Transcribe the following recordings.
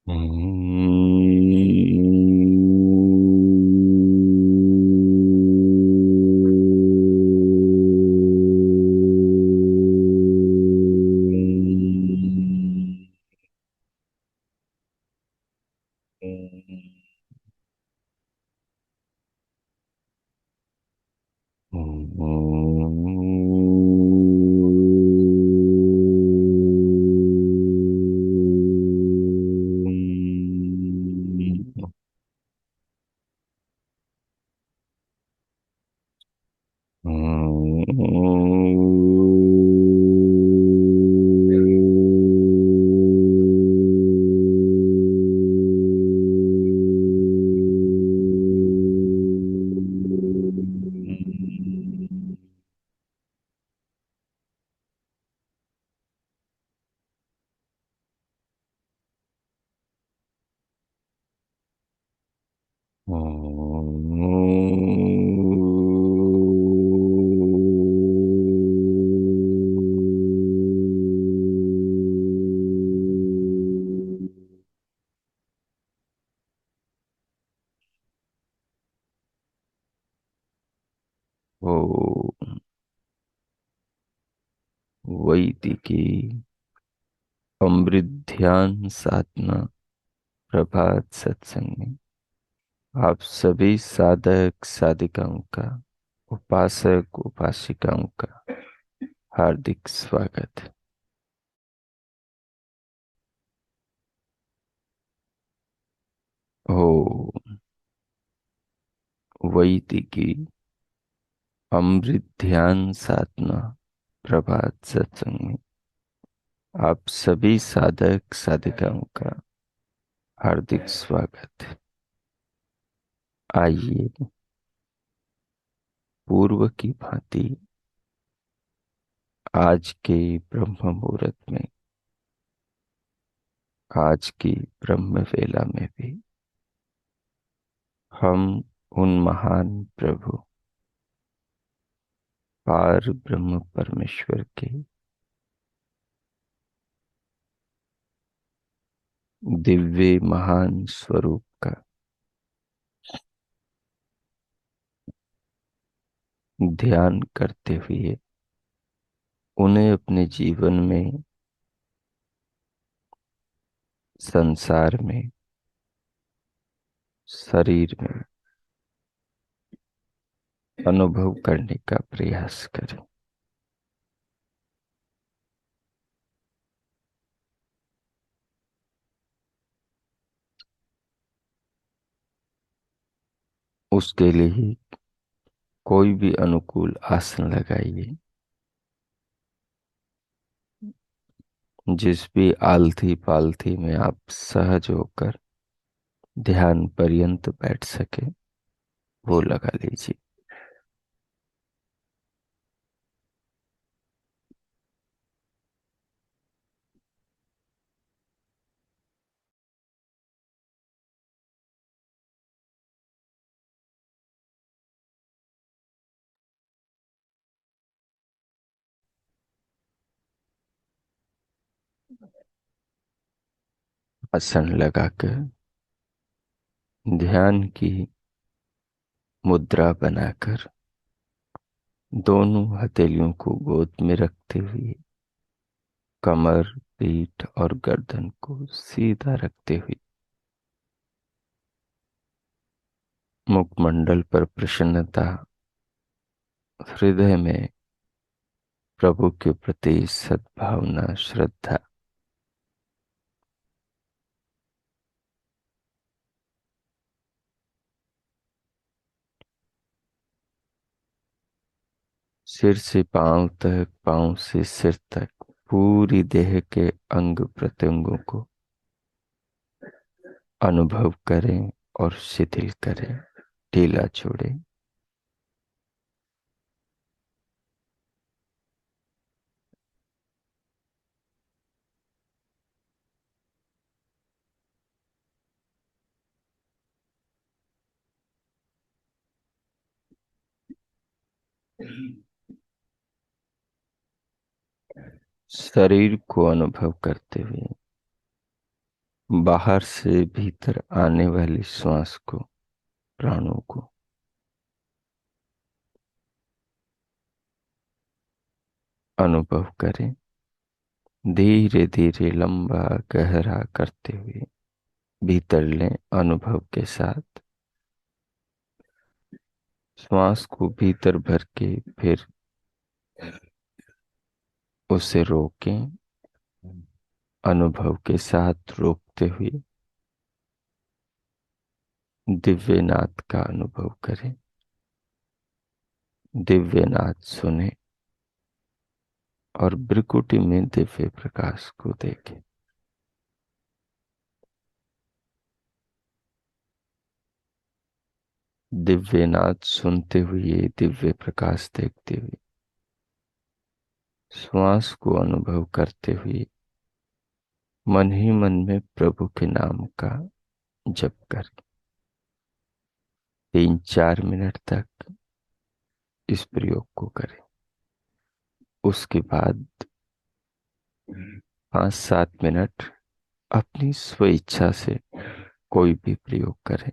हम्म। ओ वैदिकी अमृत ध्यान साधना प्रभात सत्संग में आप सभी साधक साधिकाओं का, उपासक उपासिकाओं का हार्दिक स्वागत है। ओ वैदिकी अमृत ध्यान साधना प्रभात सत्संग में आप सभी साधक साधिकाओं का हार्दिक स्वागत है। आइए पूर्व की भांति आज के ब्रह्म मुहूर्त में, आज की ब्रह्म वेला में भी हम उन महान प्रभु पार ब्रह्म परमेश्वर के दिव्य महान स्वरूप का ध्यान करते हुए उन्हें अपने जीवन में, संसार में, शरीर में अनुभव करने का प्रयास करें। उसके लिए कोई भी अनुकूल आसन लगाइए। जिस भी आलथी पालथी में आप सहज होकर ध्यान पर्यंत बैठ सके वो लगा लीजिए। आसन लगाकर ध्यान की मुद्रा बनाकर दोनों हथेलियों को गोद में रखते हुए कमर, पीठ और गर्दन को सीधा रखते हुए मुखमंडल पर प्रसन्नता, हृदय में प्रभु के प्रति सद्भावना, श्रद्धा, सिर से पांव तक, पांव से सिर तक पूरी देह के अंग प्रत्यंगों को अनुभव करें और शिथिल करें, ढीला छोड़ें। शरीर को अनुभव करते हुए बाहर से भीतर आने वाली श्वास को, प्राणों को अनुभव करें, धीरे धीरे लंबा गहरा करते हुए भीतर लें अनुभव के साथ। श्वास को भीतर भर के फिर उसे रोकें, अनुभव के साथ रोकते हुए दिव्यनाद का अनुभव करें, दिव्यनाद सुने और भ्रिकुटी में दिव्य प्रकाश को देखें। दिव्यनाद सुनते हुए, दिव्य प्रकाश देखते हुए, श्वास को अनुभव करते हुए मन ही मन में प्रभु के नाम का जप करें। 3-4 मिनट तक इस प्रयोग को करें। उसके बाद 5-7 मिनट अपनी स्वेच्छा से कोई भी प्रयोग करें,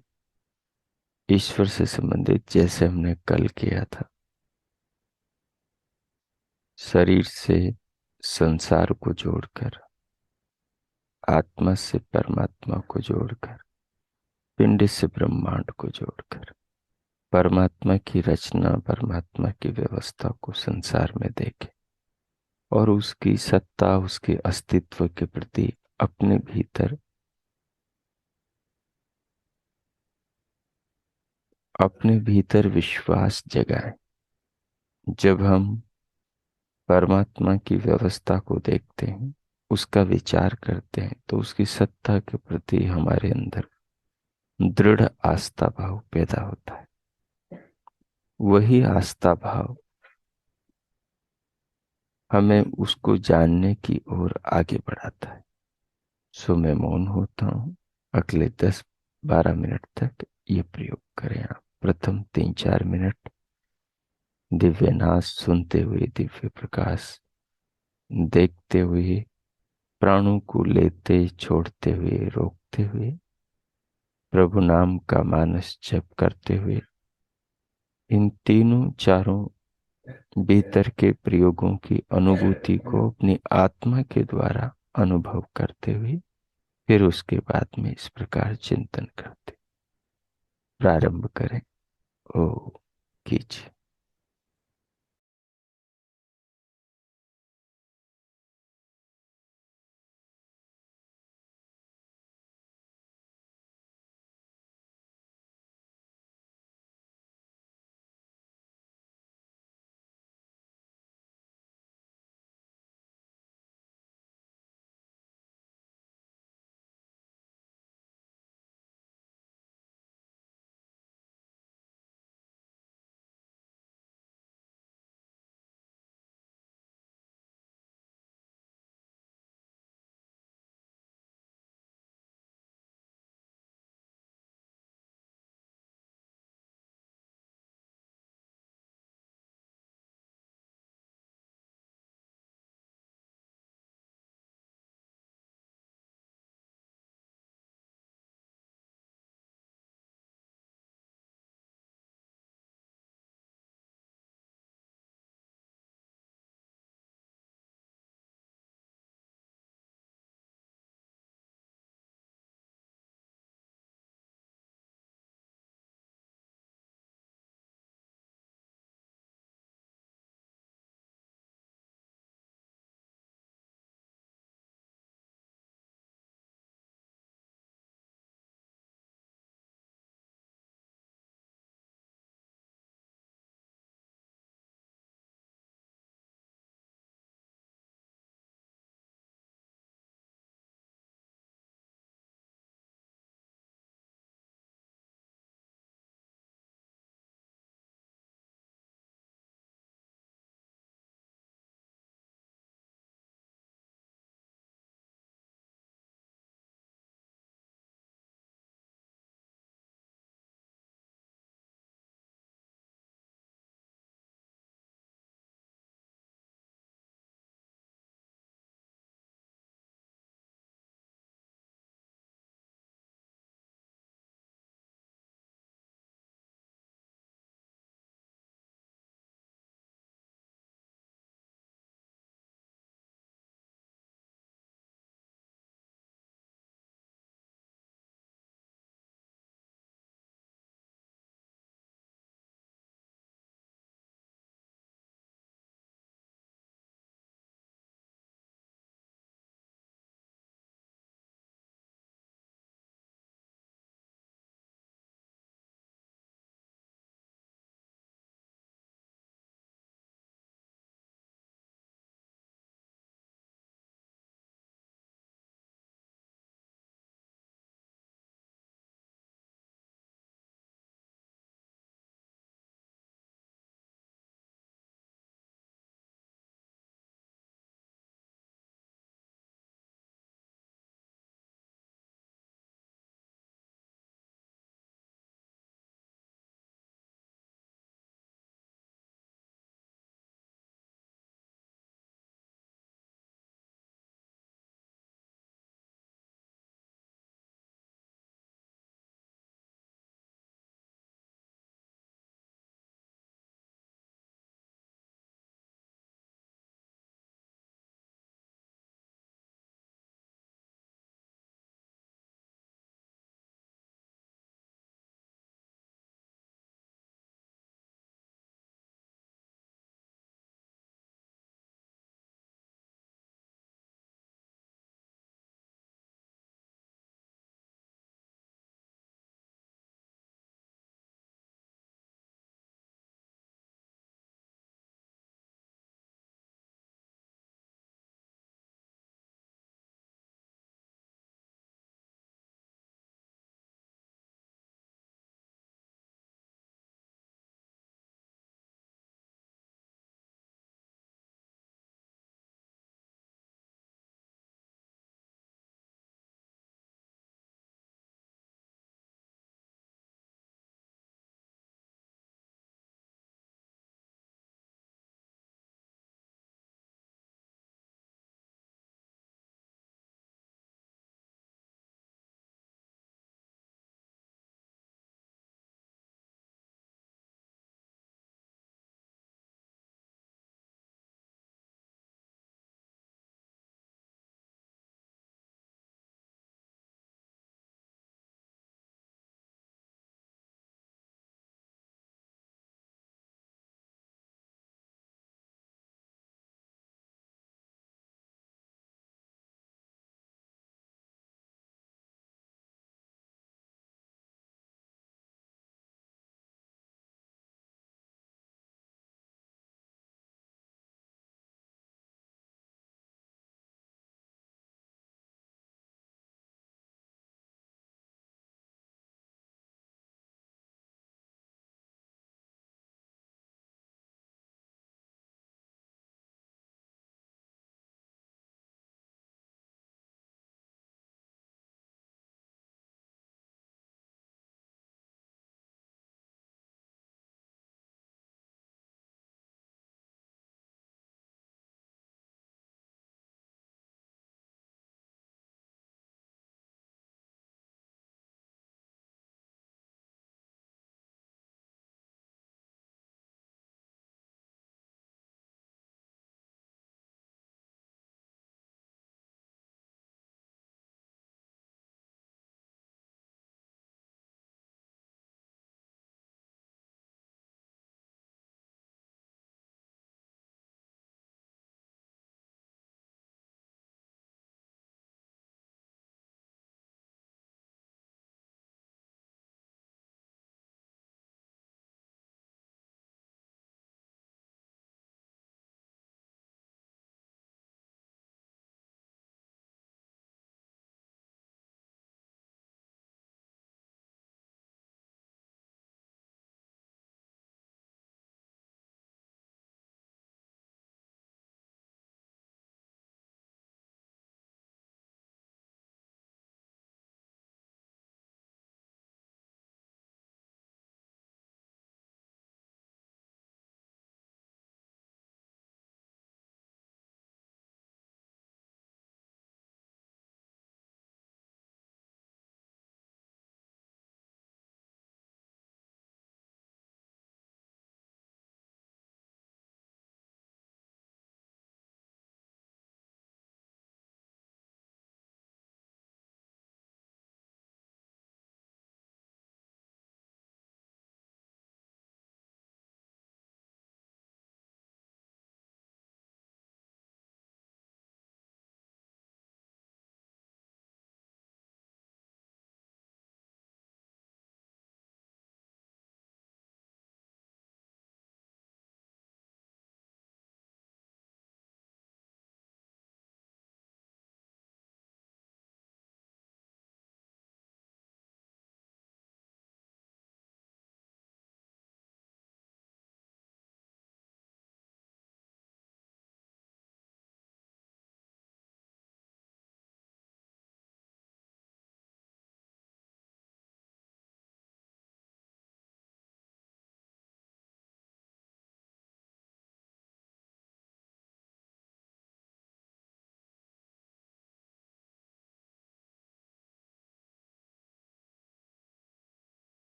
ईश्वर से संबंधित, जैसे हमने कल किया था। शरीर से संसार को जोड़कर, आत्मा से परमात्मा को जोड़कर, पिंड से ब्रह्मांड को जोड़कर, परमात्मा की रचना, परमात्मा की व्यवस्था को संसार में देखें और उसकी सत्ता, उसके अस्तित्व के प्रति अपने भीतर विश्वास जगाएं। जब हम परमात्मा की व्यवस्था को देखते हैं, उसका विचार करते हैं, तो उसकी सत्ता के प्रति हमारे अंदर दृढ़ आस्था भाव पैदा होता है। वही आस्था भाव हमें उसको जानने की ओर आगे बढ़ाता है। सो मैं मौन होता हूँ। अगले 10-12 मिनट तक ये प्रयोग करें आप। प्रथम 3-4 मिनट दिव्य नाद सुनते हुए, दिव्य प्रकाश देखते हुए, प्राणों को लेते छोड़ते हुए, रोकते हुए, प्रभु नाम का मानस जप करते हुए, इन तीनों चारों भीतर के प्रयोगों की अनुभूति को अपनी आत्मा के द्वारा अनुभव करते हुए फिर उसके बाद में इस प्रकार चिंतन करते प्रारंभ करें। ओ कीजिए।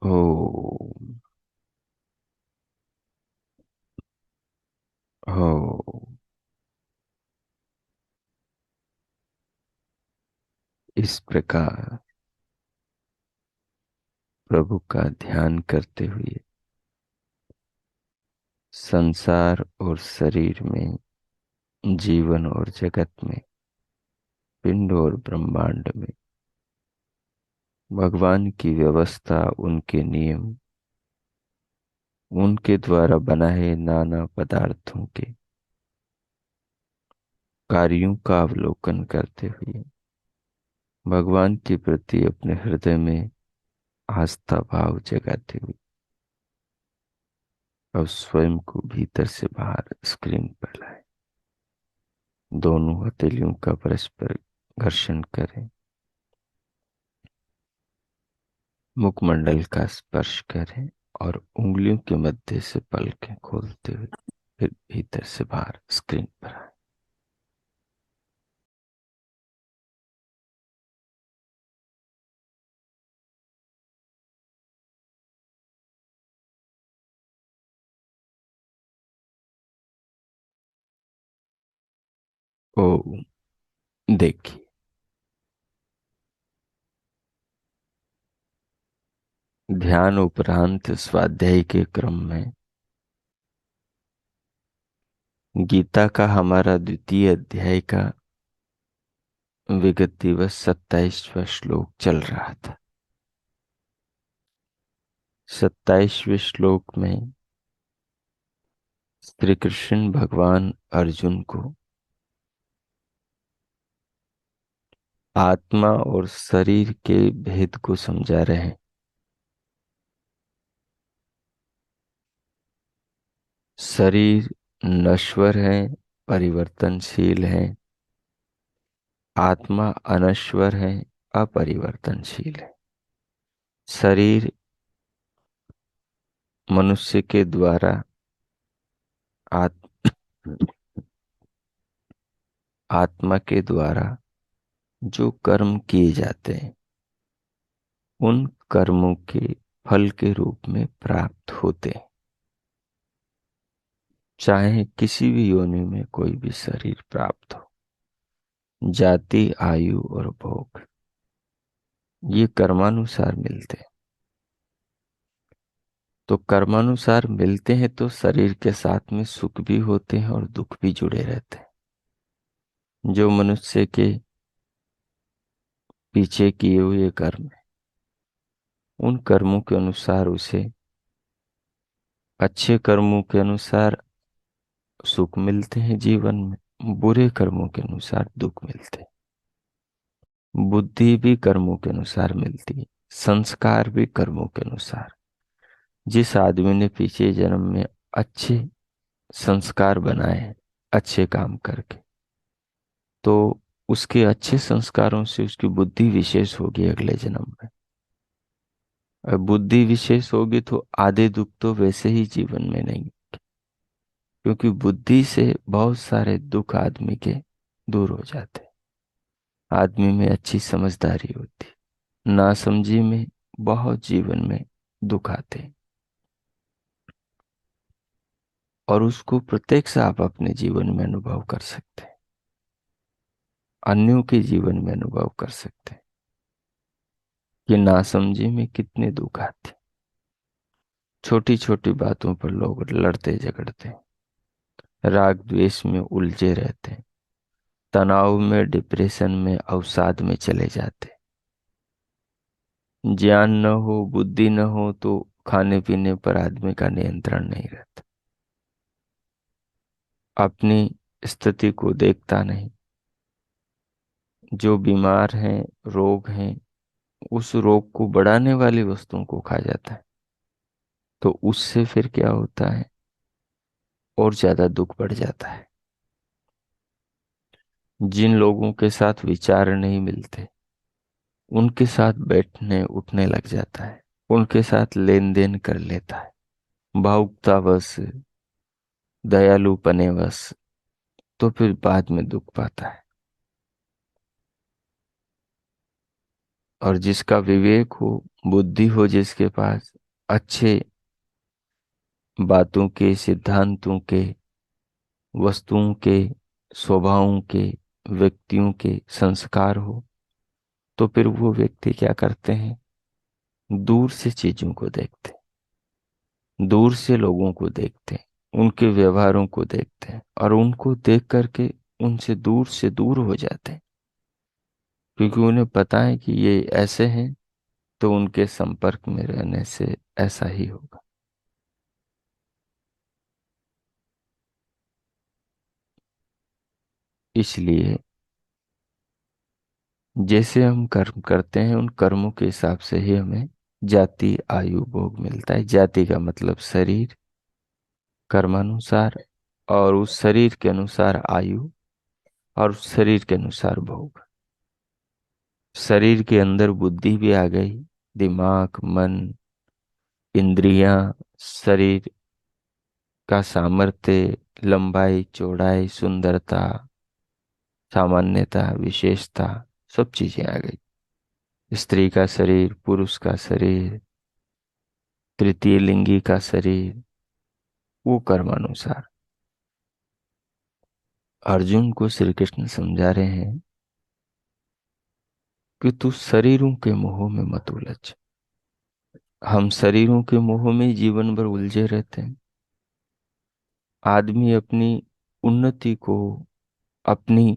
हो। हो। इस प्रकार प्रभु का ध्यान करते हुए संसार और शरीर में, जीवन और जगत में, पिंड और ब्रह्मांड में भगवान की व्यवस्था, उनके नियम, उनके द्वारा बनाए नाना पदार्थों के कार्यों का अवलोकन करते हुए भगवान के प्रति अपने हृदय में आस्था भाव जगाते हुए अब स्वयं को भीतर से बाहर स्क्रीन पर लाए। दोनों हथेलियों का परस्पर घर्षण करें। मुखमंडल का स्पर्श करें और उंगलियों के मध्य से पलकें खोलते हुए फिर भीतर से बाहर स्क्रीन पर आए। ओ, देखिए, ध्यान उपरांत स्वाध्याय के क्रम में गीता का हमारा द्वितीय अध्याय का विगत दिवस 27वां श्लोक चल रहा था। 27वें श्लोक में श्री कृष्ण भगवान अर्जुन को आत्मा और शरीर के भेद को समझा रहे हैं। शरीर नश्वर है, परिवर्तनशील है। आत्मा अनश्वर है, अपरिवर्तनशील है। शरीर मनुष्य के द्वारा आत्मा के द्वारा जो कर्म किए जाते हैं उन कर्मों के फल के रूप में प्राप्त होते हैं। चाहे किसी भी योनि में कोई भी शरीर प्राप्त हो, जाति, आयु और भोग ये कर्मानुसार मिलते हैं। तो कर्मानुसार मिलते हैं तो शरीर के साथ में सुख भी होते हैं और दुख भी जुड़े रहते हैं। जो मनुष्य के पीछे किए हुए कर्म है उन कर्मों के अनुसार उसे अच्छे कर्मों के अनुसार सुख मिलते हैं जीवन में, बुरे कर्मों के अनुसार दुख मिलते हैं। बुद्धि भी कर्मों के अनुसार मिलती है, संस्कार भी कर्मों के अनुसार। जिस आदमी ने पिछले जन्म में अच्छे संस्कार बनाए हैं अच्छे काम करके, तो उसके अच्छे संस्कारों से उसकी बुद्धि विशेष होगी अगले जन्म में। और बुद्धि विशेष होगी तो आधे दुख तो वैसे ही जीवन में नहीं, क्योंकि बुद्धि से बहुत सारे दुख आदमी के दूर हो जाते। आदमी में अच्छी समझदारी होती, नासमझी में बहुत जीवन में दुख आते और उसको प्रत्यक्ष आप अपने जीवन में अनुभव कर सकते हैं, अन्यों के जीवन में अनुभव कर सकते हैं कि नासमझी में कितने दुख आते। छोटी छोटी बातों पर लोग लड़ते झगड़ते हैं, राग द्वेष में उलझे रहते हैं, तनाव में, डिप्रेशन में, अवसाद में चले जाते। ज्ञान न हो, बुद्धि न हो तो खाने पीने पर आदमी का नियंत्रण नहीं रहता, अपनी स्थिति को देखता नहीं। जो बीमार हैं, रोग हैं, उस रोग को बढ़ाने वाली वस्तुओं को खा जाता है, तो उससे फिर क्या होता है, और ज्यादा दुख बढ़ जाता है। जिन लोगों के साथ विचार नहीं मिलते उनके साथ बैठने उठने लग जाता है, उनके साथ लेन देन कर लेता है, भावुकतावश, दयालुपनेवश, तो फिर बाद में दुख पाता है। और जिसका विवेक हो, बुद्धि हो जिसके पास, अच्छे बातों के, सिद्धांतों के, वस्तुओं के, स्वभावों के, व्यक्तियों के संस्कार हो, तो फिर वो व्यक्ति क्या करते हैं, दूर से चीजों को देखते हैं, दूर से लोगों को देखते हैं, उनके व्यवहारों को देखते हैं, और उनको देख करके उनसे दूर से दूर हो जाते हैं, क्योंकि उन्हें पता है कि ये ऐसे हैं, तो उनके संपर्क में रहने से ऐसा ही होगा। इसलिए जैसे हम कर्म करते हैं, उन कर्मों के हिसाब से ही हमें जाति, आयु, भोग मिलता है। जाति का मतलब शरीर, कर्मानुसार, और उस शरीर के अनुसार आयु, और उस शरीर के अनुसार भोग। शरीर के अंदर बुद्धि भी आ गई, दिमाग, मन, इंद्रियां, शरीर का सामर्थ्य, लंबाई, चौड़ाई, सुंदरता, सामान्यता, विशेषता, सब चीजें आ गई। स्त्री का शरीर, पुरुष का शरीर, तृतीय लिंगी का शरीर, वो कर्मानुसार। अर्जुन को श्री कृष्ण समझा रहे हैं कि तू शरीरों के मोह में मत उलझ। हम शरीरों के मोह में जीवन भर उलझे रहते हैं। आदमी अपनी उन्नति को, अपनी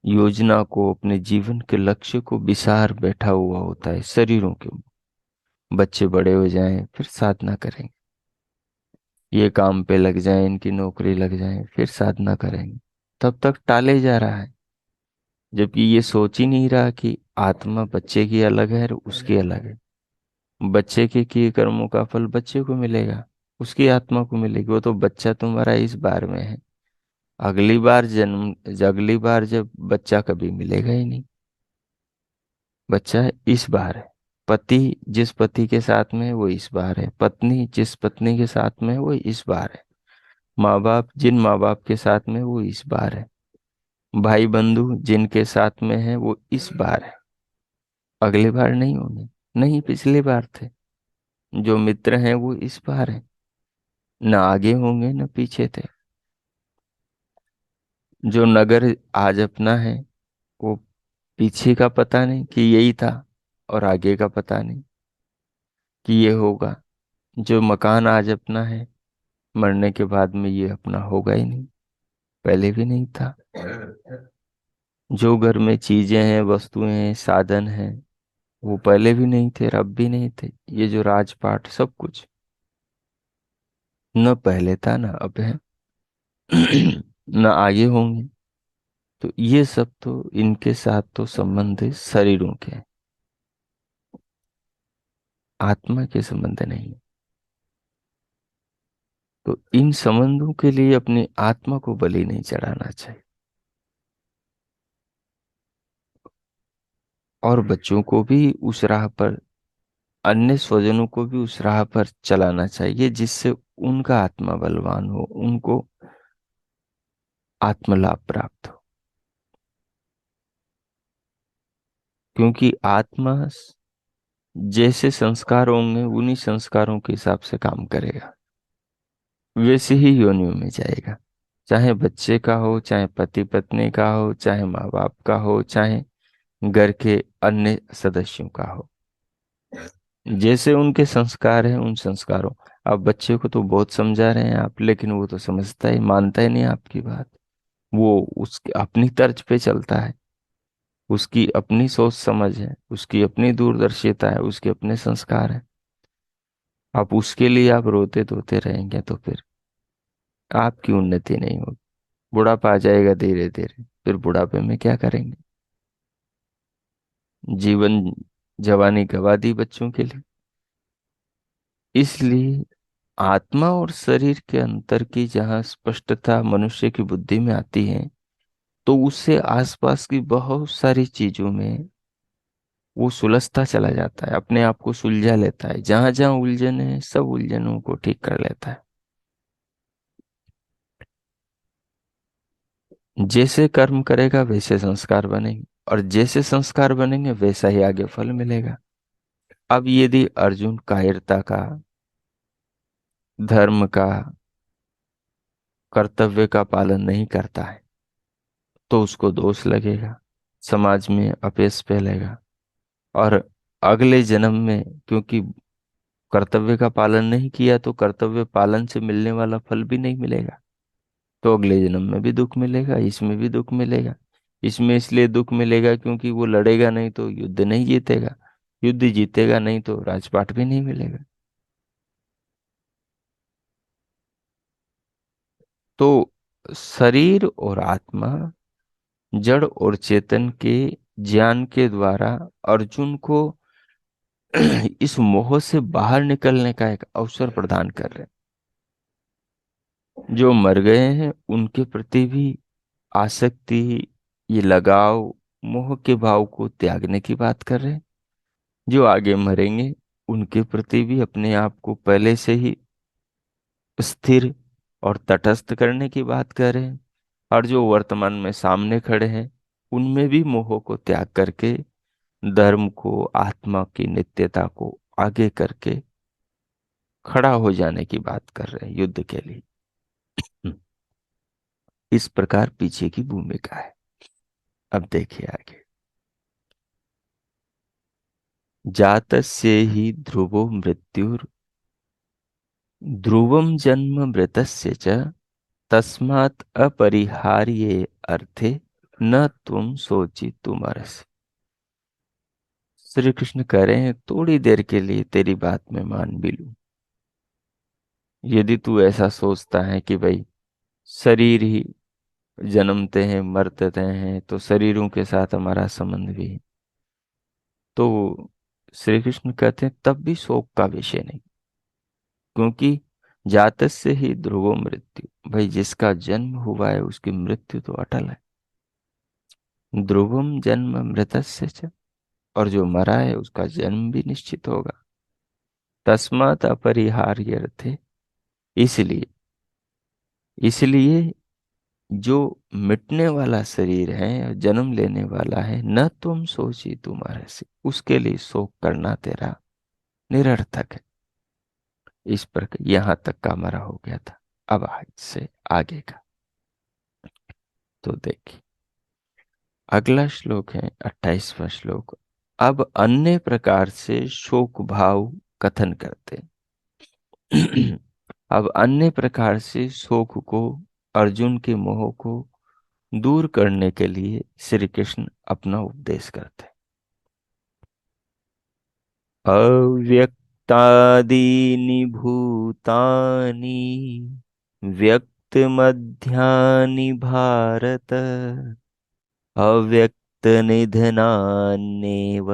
योजना को, अपने जीवन के लक्ष्य को विसार बैठा हुआ होता है शरीरों के मोह। बच्चे बड़े हो जाएं फिर साधना करेंगे, ये काम पे लग जाएं, इनकी नौकरी लग जाए, फिर साधना करेंगे, तब तक टाले जा रहा है। जबकि ये सोच ही नहीं रहा कि आत्मा बच्चे की अलग है और उसकी अलग है। बच्चे के किए कर्मों का फल बच्चे को मिलेगा, उसकी आत्मा को मिलेगी। वो तो बच्चा तुम्हारा इस बार में है, अगली बार जन्म, अगली बार जब बच्चा कभी मिलेगा ही नहीं। बच्चा इस बार है। पति जिस पति के साथ में है वो इस बार है, पत्नी जिस पत्नी के साथ में है वो इस बार है, माँ बाप जिन माँ बाप के साथ में है, वो इस बार है, भाई बंधु जिनके साथ में है वो इस बार है, अगले बार नहीं होंगे। नहीं, पिछले बार थे। जो मित्र हैं वो इस बार है, न आगे होंगे न पीछे थे। जो नगर आज अपना है, वो पीछे का पता नहीं कि यही था, और आगे का पता नहीं कि ये होगा। जो मकान आज अपना है, मरने के बाद में ये अपना होगा ही नहीं, पहले भी नहीं था। जो घर में चीजें हैं, वस्तुएं हैं, साधन हैं, वो पहले भी नहीं थे और अब भी नहीं थे। ये जो राजपाट सब कुछ न पहले था न अब है, न आगे होंगे। तो ये सब तो, इनके साथ तो संबंध शरीरों के हैं, आत्मा के संबंध नहीं है। तो इन संबंधों के लिए अपनी आत्मा को बलि नहीं चढ़ाना चाहिए। और बच्चों को भी उस राह पर, अन्य स्वजनों को भी उस राह पर चलाना चाहिए, जिससे उनका आत्मा बलवान हो, उनको आत्मलाभ प्राप्त हो। क्योंकि आत्मा जैसे संस्कार होंगे, उन्हीं संस्कारों के हिसाब से काम करेगा, वैसे ही योनियों में जाएगा। चाहे बच्चे का हो, चाहे पति पत्नी का हो, चाहे माँ बाप का हो, चाहे घर के अन्य सदस्यों का हो, जैसे उनके संस्कार हैं उन संस्कारों। अब बच्चे को तो बहुत समझा रहे हैं आप, लेकिन वो तो समझता ही, मानता ही नहीं आपकी बात। वो उसकी अपनी तर्ज पे चलता है, उसकी अपनी सोच समझ है, उसकी अपनी दूरदर्शिता है, उसके अपने संस्कार है। आप उसके लिए आप रोते धोते रहेंगे तो फिर आपकी उन्नति नहीं होगी। बुढ़ापा आ जाएगा धीरे धीरे, फिर बुढ़ापे में क्या करेंगे? जीवन, जवानी गवा दी बच्चों के लिए। इसलिए आत्मा और शरीर के अंतर की जहाँ स्पष्टता मनुष्य की बुद्धि में आती है, तो उससे आसपास की बहुत सारी चीजों में वो सुलझता चला जाता है, अपने आप को सुलझा लेता है। जहां जहां उलझन है, सब उलझनों को ठीक कर लेता है। जैसे कर्म करेगा वैसे संस्कार बनेंगे। और जैसे संस्कार बनेंगे वैसा ही आगे फल मिलेगा। अब यदि अर्जुन कायरता का, धर्म का, कर्तव्य का पालन नहीं करता है तो उसको दोष लगेगा, समाज में अपयश फैलेगा। और अगले जन्म में, क्योंकि कर्तव्य का पालन नहीं किया तो कर्तव्य पालन से मिलने वाला फल भी नहीं मिलेगा, तो अगले जन्म में भी दुख मिलेगा, इसमें भी दुख मिलेगा। इसमें इसलिए दुख मिलेगा क्योंकि वो लड़ेगा नहीं तो युद्ध नहीं जीतेगा, युद्ध जीतेगा नहीं तो राजपाट भी नहीं मिलेगा। तो शरीर और आत्मा, जड़ और चेतन के ज्ञान के द्वारा अर्जुन को इस मोह से बाहर निकलने का एक अवसर प्रदान कर रहे हैं। जो मर गए हैं उनके प्रति भी आसक्ति, ये लगाव, मोह के भाव को त्यागने की बात कर रहे हैं। जो आगे मरेंगे उनके प्रति भी अपने आप को पहले से ही स्थिर और तटस्थ करने की बात कर रहे हैं। और जो वर्तमान में सामने खड़े हैं उनमें भी मोह को त्याग करके धर्म को, आत्मा की नित्यता को आगे करके खड़ा हो जाने की बात कर रहे हैं युद्ध के लिए। इस प्रकार पीछे की भूमिका है। अब देखिए आगे। जातस्य ही ध्रुवो मृत्युर ध्रुवम जन्म मृतस्य च तस्मात् अपरिहार्ये अर्थे न तुम सोची तुम अरस। श्री कृष्ण कह रहे हैं थोड़ी देर के लिए तेरी बात में मान भी लूं। यदि तू ऐसा सोचता है कि भाई शरीर ही जन्मते हैं मरते हैं तो शरीरों के साथ हमारा संबंध भी है, तो श्री कृष्ण कहते हैं तब भी शोक का विषय नहीं। क्योंकि जातस्य से ही ध्रुवो मृत्यु, भाई जिसका जन्म हुआ है उसकी मृत्यु तो अटल है। ध्रुवम जन्म मृतस्य च, और जो मरा है उसका जन्म भी निश्चित होगा। तस्मात् अपरिहार्य थे, इसलिए इसलिए जो मिटने वाला शरीर है, जन्म लेने वाला है, न तुम सोची तुम्हारे से, उसके लिए शोक करना तेरा निरर्थक है। इस पर यहां तक का हमारा हो गया था। अब आज से आगे का तो देखिए, अगला श्लोक है 28वां श्लोक। अब अन्य प्रकार से शोक भाव कथन करते हैं। अब अन्य प्रकार से शोक को, अर्जुन के मोह को दूर करने के लिए श्री कृष्ण अपना उपदेश करते हैं। अव्यक्तादीनि भूतानि व्यक्तमध्यानि भारत अव्यक्तनिधनान्येव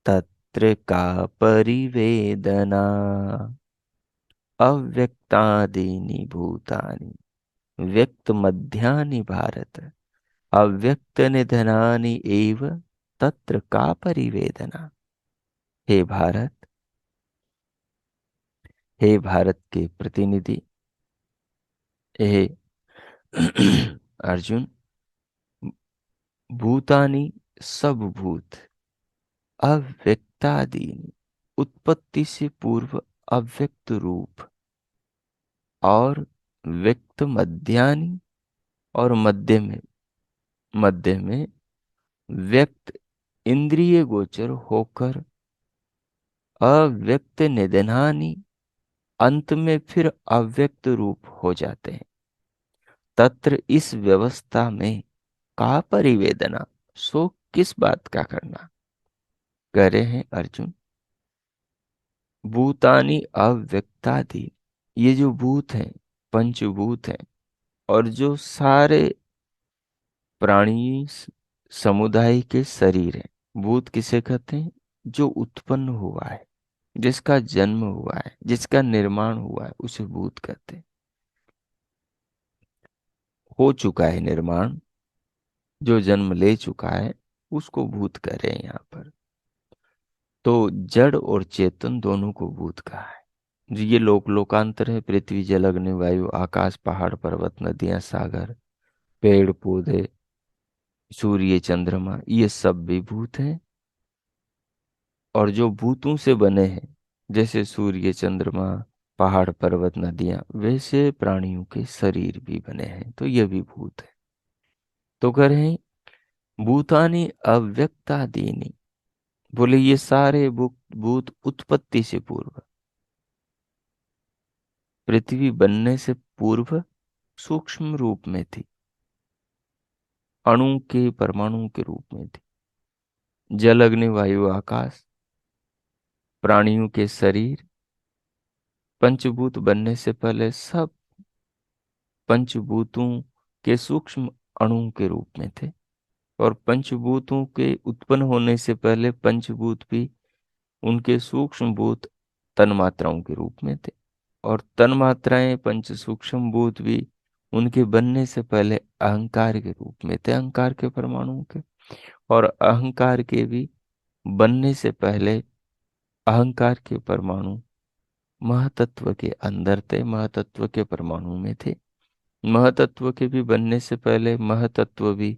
तत्र का परिवेदना। अव्यक्तादीनि भूतानि व्यक्तमध्यानि भारत अव्यक्तनिधनानि एव तत्र का परिवेदना। हे भारत, हे भारत के प्रतिनिधि, हे अर्जुन, भूतानि सब भूत, अव्यक्तादीनि उत्पत्ति से पूर्व अव्यक्त रूप, और व्यक्त मध्यानि और मध्य में व्यक्त इंद्रिय गोचर होकर अव्यक्त निधनानि अंत में फिर अव्यक्त रूप हो जाते हैं। तत्र इस व्यवस्था में का परिवेदना, सो किस बात का करना। कह रहे हैं अर्जुन, भूतानि अव्यक्तादि, ये जो भूत हैं, पंचभूत हैं, और जो सारे प्राणी समुदाय के शरीर हैं। भूत किसे कहते हैं? जो उत्पन्न हुआ है, जिसका जन्म हुआ है, जिसका निर्माण हुआ है, उसे भूत कहते हैं। हो चुका है निर्माण, जो जन्म ले चुका है, उसको भूत कह रहे हैं यहाँ पर। तो जड़ और चेतन दोनों को भूत कहा है। जो ये लोकांतर है, पृथ्वी जल अग्नि वायु आकाश पहाड़ पर्वत नदियां सागर पेड़ पौधे सूर्य चंद्रमा ये सब भी भूत हैं। और जो भूतों से बने हैं, जैसे सूर्य चंद्रमा, पहाड़ पर्वत नदियां, वैसे प्राणियों के शरीर भी बने हैं, तो ये भी भूत है। तो कह रहे हैं भूतानि अव्यक्तादीनि। बोले ये सारे भूत भूत उत्पत्ति से पूर्व, पृथ्वी बनने से पूर्व सूक्ष्म रूप में थी, अणु के परमाणु के रूप में थी। जल अग्नि वायु आकाश, प्राणियों के शरीर, पंचभूत बनने से पहले सब पंचभूतों के सूक्ष्म अणु के रूप में थे। और पंचभूतों के उत्पन्न होने से पहले पंचभूत भी उनके सूक्ष्म भूत तन्मात्राओं के रूप में थे। और तन्मात्राएं पंच सूक्ष्म भूत भी उनके बनने से पहले अहंकार के रूप में थे, अहंकार के परमाणु के। और अहंकार के भी बनने से पहले अहंकार के परमाणु महातत्व के अंदर थे, महातत्व के परमाणु में थे। महातत्व के भी बनने से पहले महातत्व भी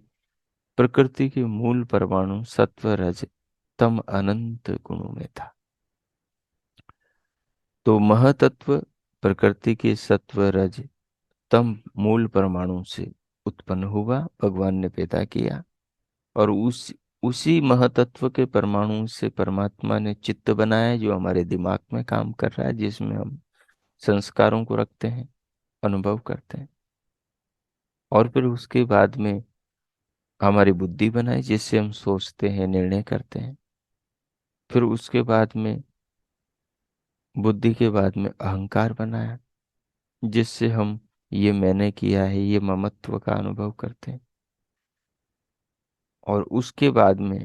प्रकृति के मूल परमाणु सत्व रज तम अनंत गुणों में था। तो महतत्व प्रकृति के सत्व रज तम मूल परमाणु से उत्पन्न हुआ, भगवान ने पैदा किया। और उसी महतत्व के परमाणु से परमात्मा ने चित्त बनाया, जो हमारे दिमाग में काम कर रहा है, जिसमें हम संस्कारों को रखते हैं, अनुभव करते हैं। और फिर उसके बाद में हमारी बुद्धि बनाई, जिससे हम सोचते हैं, निर्णय करते हैं। फिर उसके बाद में बुद्धि के बाद में अहंकार बनाया, जिससे हम ये मैंने किया है, ये ममत्व का अनुभव करते हैं। और उसके बाद में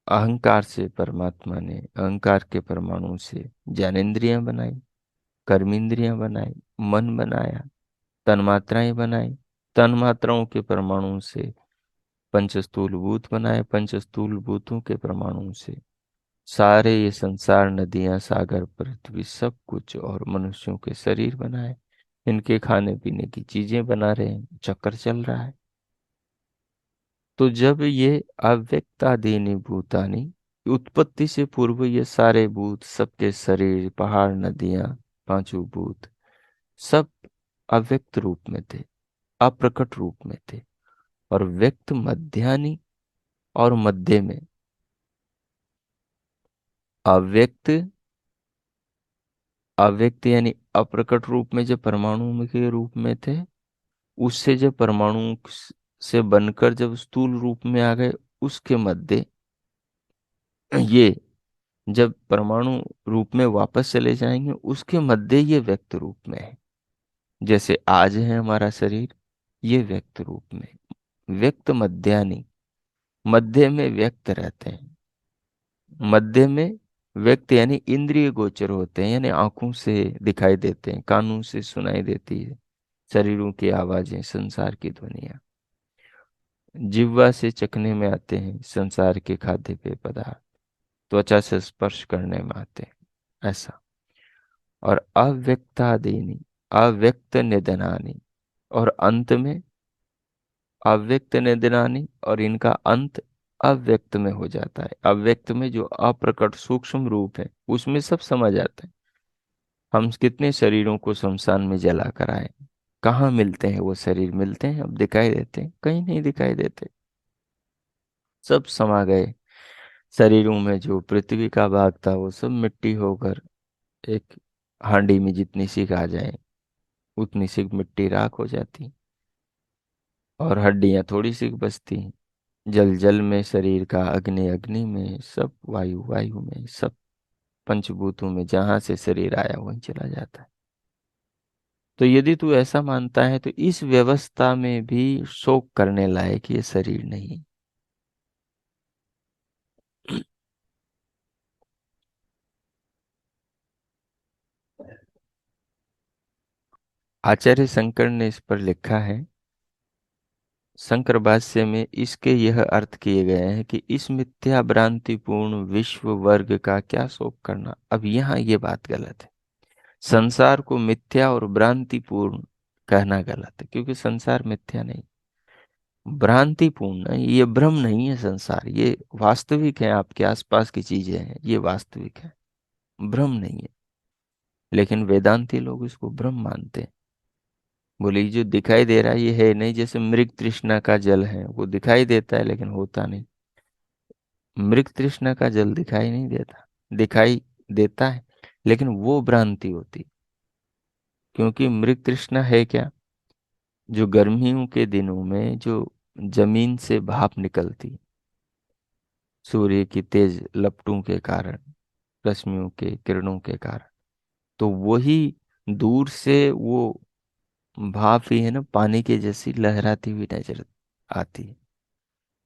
अहंकार से परमात्मा ने अहंकार के परमाणु से ज्ञानेंद्रियां बनाई, कर्मेंद्रियां बनाई, मन बनाया, तन्मात्राएं बनाई। तन्मात्राओं के परमाणु से पंचस्थूल भूत बनाए, पंचस्थूल भूतों के परमाणु से सारे ये संसार, नदियां, सागर, पृथ्वी, सब कुछ, और मनुष्यों के शरीर बनाए। इनके खाने पीने की चीजें बना रहे हैं, चक्कर चल रहा है। तो जब ये अव्यक्तादीनि भूतानि, उत्पत्ति से पूर्व ये सारे भूत, सबके शरीर, पहाड़, नदियां, पांचों भूत, सब अव्यक्त रूप में थे, अप्रकट रूप में थे। और व्यक्त मध्यानि, और मध्य में अव्यक्त, अव्यक्त यानी अप्रकट रूप में जब परमाणु के रूप में थे, उससे जब परमाणु से बनकर जब स्थूल रूप में आ गए, उसके मध्य ये जब परमाणु रूप में वापस चले जाएंगे, उसके मध्य ये व्यक्त रूप में है। जैसे आज है हमारा शरीर, ये व्यक्त रूप में, व्यक्त मध्यानि, मध्य में व्यक्त रहते हैं। मध्य में व्यक्त यानी इंद्रिय गोचर होते हैं, यानी आंखों से दिखाई देते हैं, कानों से सुनाई देती है शरीरों की आवाजें, संसार की ध्वनियां। जिह्वा से चखने में आते हैं संसार के खाद्य पेय पदार्थ, त्वचा से स्पर्श करने में आते हैं, ऐसा। और अव्यक्तादीनि, अव्यक्त निधनानि, और अंत में अव्यक्त निधनानि, और इनका अंत अव्यक्त में हो जाता है। अव्यक्त में जो अप्रकट सूक्ष्म रूप है, उसमें सब समझ आता है। हम कितने शरीरों को शमशान में जला कर आए, कहाँ मिलते हैं वो शरीर? मिलते हैं, अब दिखाई देते हैं? कहीं नहीं दिखाई देते, सब समा गए। शरीरों में जो पृथ्वी का भाग था, वो सब मिट्टी होकर एक हांडी में जितनी सीख आ जाए, उतनी सी मिट्टी राख हो जाती, और हड्डियां थोड़ी सी बचती हैं। जल जल में शरीर का, अग्नि अग्नि में, सब वायु वायु में, सब पंचभूतों में, जहां से शरीर आया वहीं चला जाता है। तो यदि तू ऐसा मानता है, तो इस व्यवस्था में भी शोक करने लायक ये शरीर नहीं। आचार्य शंकर ने इस पर लिखा है, शंकर भाष्य में इसके यह अर्थ किए गए हैं कि इस मिथ्या भ्रांतिपूर्ण विश्व वर्ग का क्या शोक करना। अब यहाँ ये बात गलत है। संसार को मिथ्या और भ्रांतिपूर्ण कहना गलत है, क्योंकि संसार मिथ्या नहीं। भ्रांतिपूर्ण है, ये भ्रम नहीं है संसार, ये वास्तविक है, आपके आसपास की चीजें हैं, ये वास्तविक है, भ्रम नहीं है। लेकिन वेदांती लोग इसको भ्रम मानते हैं। बोले ये जो दिखाई दे रहा है ये है नहीं, जैसे मृग तृष्णा का जल है, वो दिखाई देता है लेकिन होता नहीं। मृग तृष्णा का जल दिखाई नहीं देता, दिखाई देता है लेकिन वो भ्रांति होती। क्योंकि मृग तृष्णा है क्या? जो गर्मियों के दिनों में जो जमीन से भाप निकलती, सूर्य की तेज लपटों के कारण, रश्मियों के किरणों के कारण, तो वही दूर से वो भाप ही है ना, पानी के जैसी लहराती हुई नजर आती है।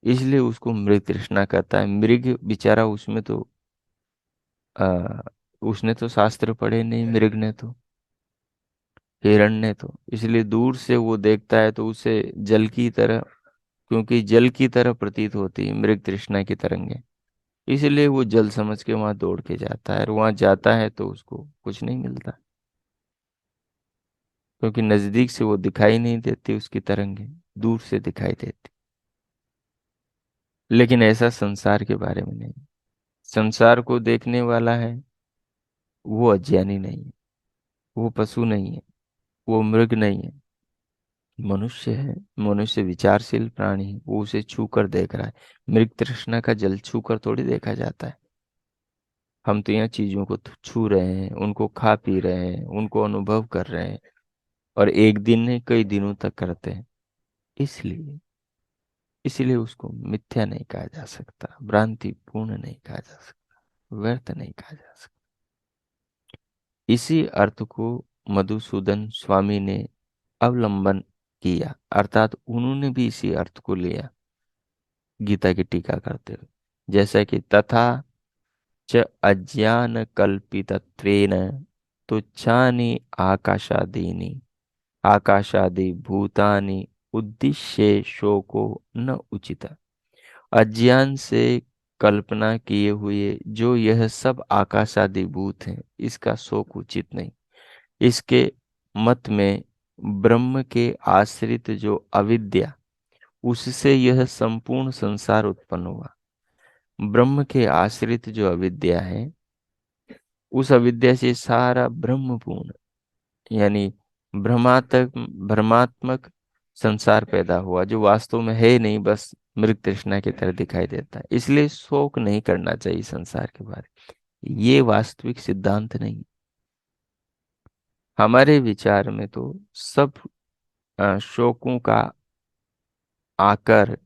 इसलिए उसको मृग तृष्णा कहता है। मृग बेचारा उसमें तो आ, उसने तो शास्त्र पढ़े नहीं, मृग ने तो, हिरण ने तो, इसलिए दूर से वो देखता है तो उसे जल की तरह, क्योंकि जल की तरह प्रतीत होती है मृग तृष्णा की तरंगे, इसलिए वो जल समझ के वहां दौड़ के जाता है, और वहां जाता है तो उसको कुछ नहीं मिलता, क्योंकि नजदीक से वो दिखाई नहीं देती उसकी तरंगे, दूर से दिखाई देती। लेकिन ऐसा संसार के बारे में नहीं। संसार को देखने वाला है वो अज्ञानी नहीं है, वो पशु नहीं है, वो मृग नहीं है, मनुष्य है। मनुष्य विचारशील प्राणी है, वो उसे छू कर देख रहा है। मृग तृष्णा का जल छू कर थोड़ी देखा जाता है। हम तो यहाँ चीजों को छू रहे हैं, उनको खा पी रहे हैं, उनको अनुभव कर रहे हैं, और एक दिन नहीं कई दिनों तक करते हैं। इसलिए इसलिए उसको मिथ्या नहीं कहा जा सकता, भ्रांतिपूर्ण नहीं कहा जा सकता, व्यर्थ नहीं कहा जा सकता। इसी अर्थ को मधुसूदन स्वामी ने अवलंबन किया, अर्थात उन्होंने भी इसी अर्थ को लिया गीता की टीका करते हुए। जैसा कि तथा च अज्ञान कल्पितत्वेन तुच्छानि आकाशादीनि आकाशादि भूतानि उद्दिश्य शोको न उचित। अज्ञान से कल्पना किए हुए जो यह सब आकाशादि भूत हैं, इसका शोक उचित नहीं। इसके मत में ब्रह्म के आश्रित जो अविद्या, उससे यह संपूर्ण संसार उत्पन्न हुआ। ब्रह्म के आश्रित जो अविद्या है, उस अविद्या से सारा ब्रह्मपूर्ण, यानी भ्रमात्मक भ्रमात्मक संसार पैदा हुआ, जो वास्तव में है नहीं, बस मृग तृष्णा की तरह दिखाई देता है। इसलिए शोक नहीं करना चाहिए संसार के बारे में, ये वास्तविक सिद्धांत नहीं। हमारे विचार में तो सब शोकों का आकर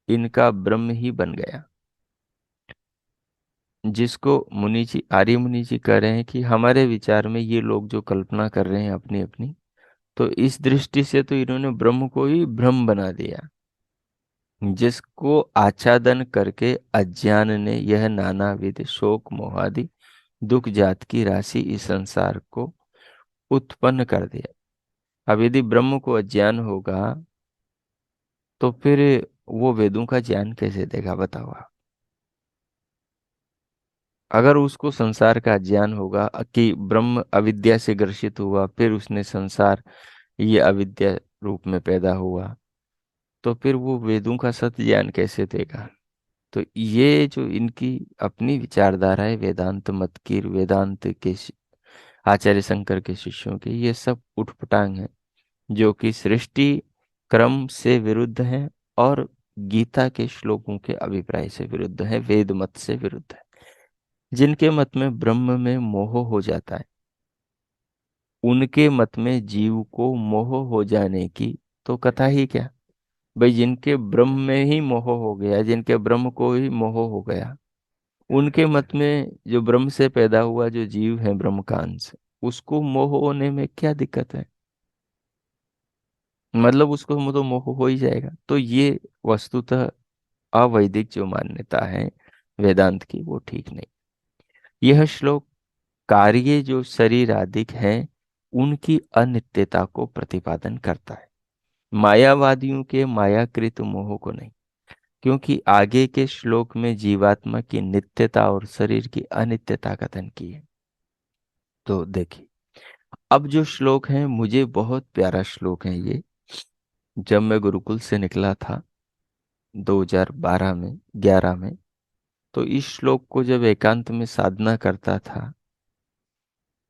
इनका ब्रह्म ही बन गया, जिसको मुनि जी, आर्य मुनि जी कह रहे हैं कि हमारे विचार में ये लोग जो कल्पना कर रहे हैं अपनी अपनी, तो इस दृष्टि से तो इन्होंने ब्रह्म को ही भ्रम बना दिया, जिसको आच्छादन करके अज्ञान ने यह नानाविध शोक मोहादि दुख जात की राशि इस संसार को उत्पन्न कर दिया। अब यदि ब्रह्म को अज्ञान होगा तो फिर वो वेदों का ज्ञान कैसे देगा, बताओ आप। अगर उसको संसार का ज्ञान होगा कि ब्रह्म अविद्या से ग्रसित हुआ, फिर उसने संसार ये अविद्या रूप में पैदा हुआ, तो फिर वो वेदों का सत्य ज्ञान कैसे देगा? तो ये जो इनकी अपनी विचारधारा है वेदांत मत की, वेदांत के आचार्य शंकर के शिष्यों की, ये सब उठपटांग है, जो कि सृष्टि क्रम से विरुद्ध है, और गीता के श्लोकों के अभिप्राय से विरुद्ध है, वेद मत से विरुद्ध है। जिनके मत में ब्रह्म में मोह हो जाता है, उनके मत में जीव को मोह हो जाने की तो कथा ही क्या। भाई जिनके ब्रह्म में ही मोह हो गया, जिनके ब्रह्म को ही मोह हो गया, उनके मत में जो ब्रह्म से पैदा हुआ जो जीव है ब्रह्म का अंश, उसको मोह होने में क्या दिक्कत है? मतलब उसको तो मोह हो ही जाएगा। तो ये वस्तुतः अवैदिक जो मान्यता है वेदांत की, वो ठीक नहीं। यह श्लोक कार्य जो शरीर आदि हैं उनकी अनित्यता को प्रतिपादन करता है, मायावादियों के मायाकृत मोह को नहीं। क्योंकि आगे के श्लोक में जीवात्मा की नित्यता और शरीर की अनित्यता कथन की है। तो देखिए, अब जो श्लोक है, मुझे बहुत प्यारा श्लोक है ये। जब मैं गुरुकुल से निकला था 2012 में 11 में। तो इस श्लोक को जब एकांत में साधना करता था,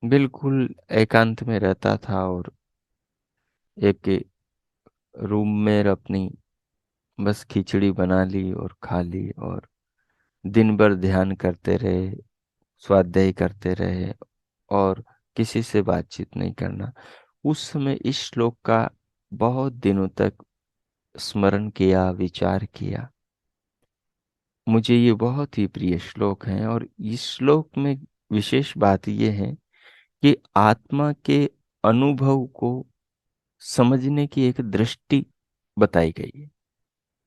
बिल्कुल एकांत में रहता था और एक रूम में अपनी बस खिचड़ी बना ली और खा ली और दिन भर ध्यान करते रहे, स्वाध्याय करते रहे और किसी से बातचीत नहीं करना। उस समय इस श्लोक का बहुत दिनों तक स्मरण किया, विचार किया। मुझे ये बहुत ही प्रिय श्लोक है और इस श्लोक में विशेष बात यह है कि आत्मा के अनुभव को समझने की एक दृष्टि बताई गई है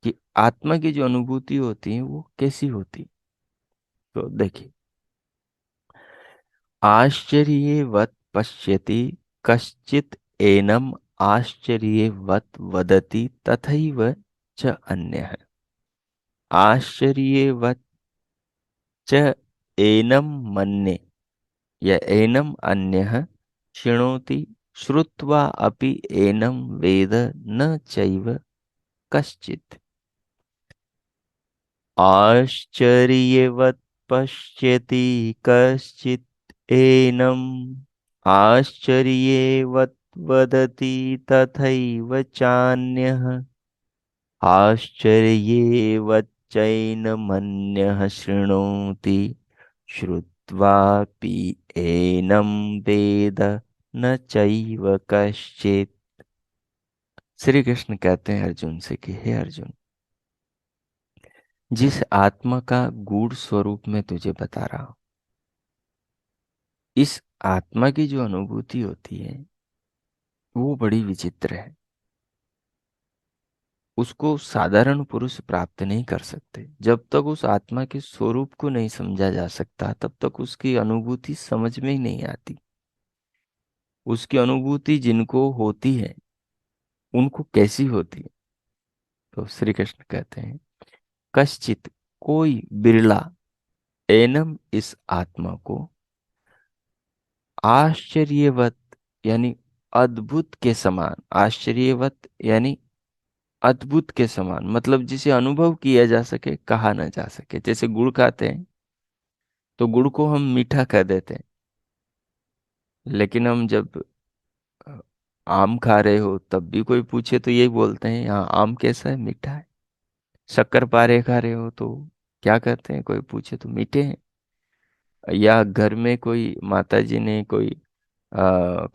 कि आत्मा की जो अनुभूति होती है वो कैसी होती। तो देखिए, आश्चर्यवत् पश्यति कश्चित् एनम् आश्चर्यवत् वदति तथैव च अन्यः। आश्चर्यवत् च एनम् मन्ये य एनम् अन्यः शृणोति श्रुत्वा अपि एनं वेद न चैव कश्चित्। आश्चर्यवत् पश्यति कश्चित् एनम् आश्चर्यवत् वदति तथैव चान्यः। आश्चर्येवच्चैनमन्यः शृणोति श्रुत्वापि एनं वेद न चैव कश्चित्। श्री कृष्ण कहते हैं अर्जुन से कि हे अर्जुन, जिस आत्मा का गूढ़ स्वरूप मैं तुझे बता रहा हूं, इस आत्मा की जो अनुभूति होती है वो बड़ी विचित्र है। उसको साधारण पुरुष प्राप्त नहीं कर सकते। जब तक उस आत्मा के स्वरूप को नहीं समझा जा सकता तब तक उसकी अनुभूति समझ में ही नहीं आती। उसकी अनुभूति जिनको होती है उनको कैसी होती है? तो श्री कृष्ण कहते हैं कश्चित, कोई बिरला, एनम, इस आत्मा को, आश्चर्यवत यानी अद्भुत के समान, आश्चर्यवत यानी अद्भुत के समान, मतलब जिसे अनुभव किया जा सके, कहा ना जा सके। जैसे गुड़ खाते हैं तो गुड़ को हम मीठा कह देते हैं, लेकिन हम जब अ, आम खा रहे हो तब भी कोई पूछे तो यही बोलते हैं, हाँ आम कैसा है, मीठा है। शक्कर पारे खा रहे हो तो क्या कहते हैं, कोई पूछे तो मीठे हैं। या घर में कोई माता जी ने कोई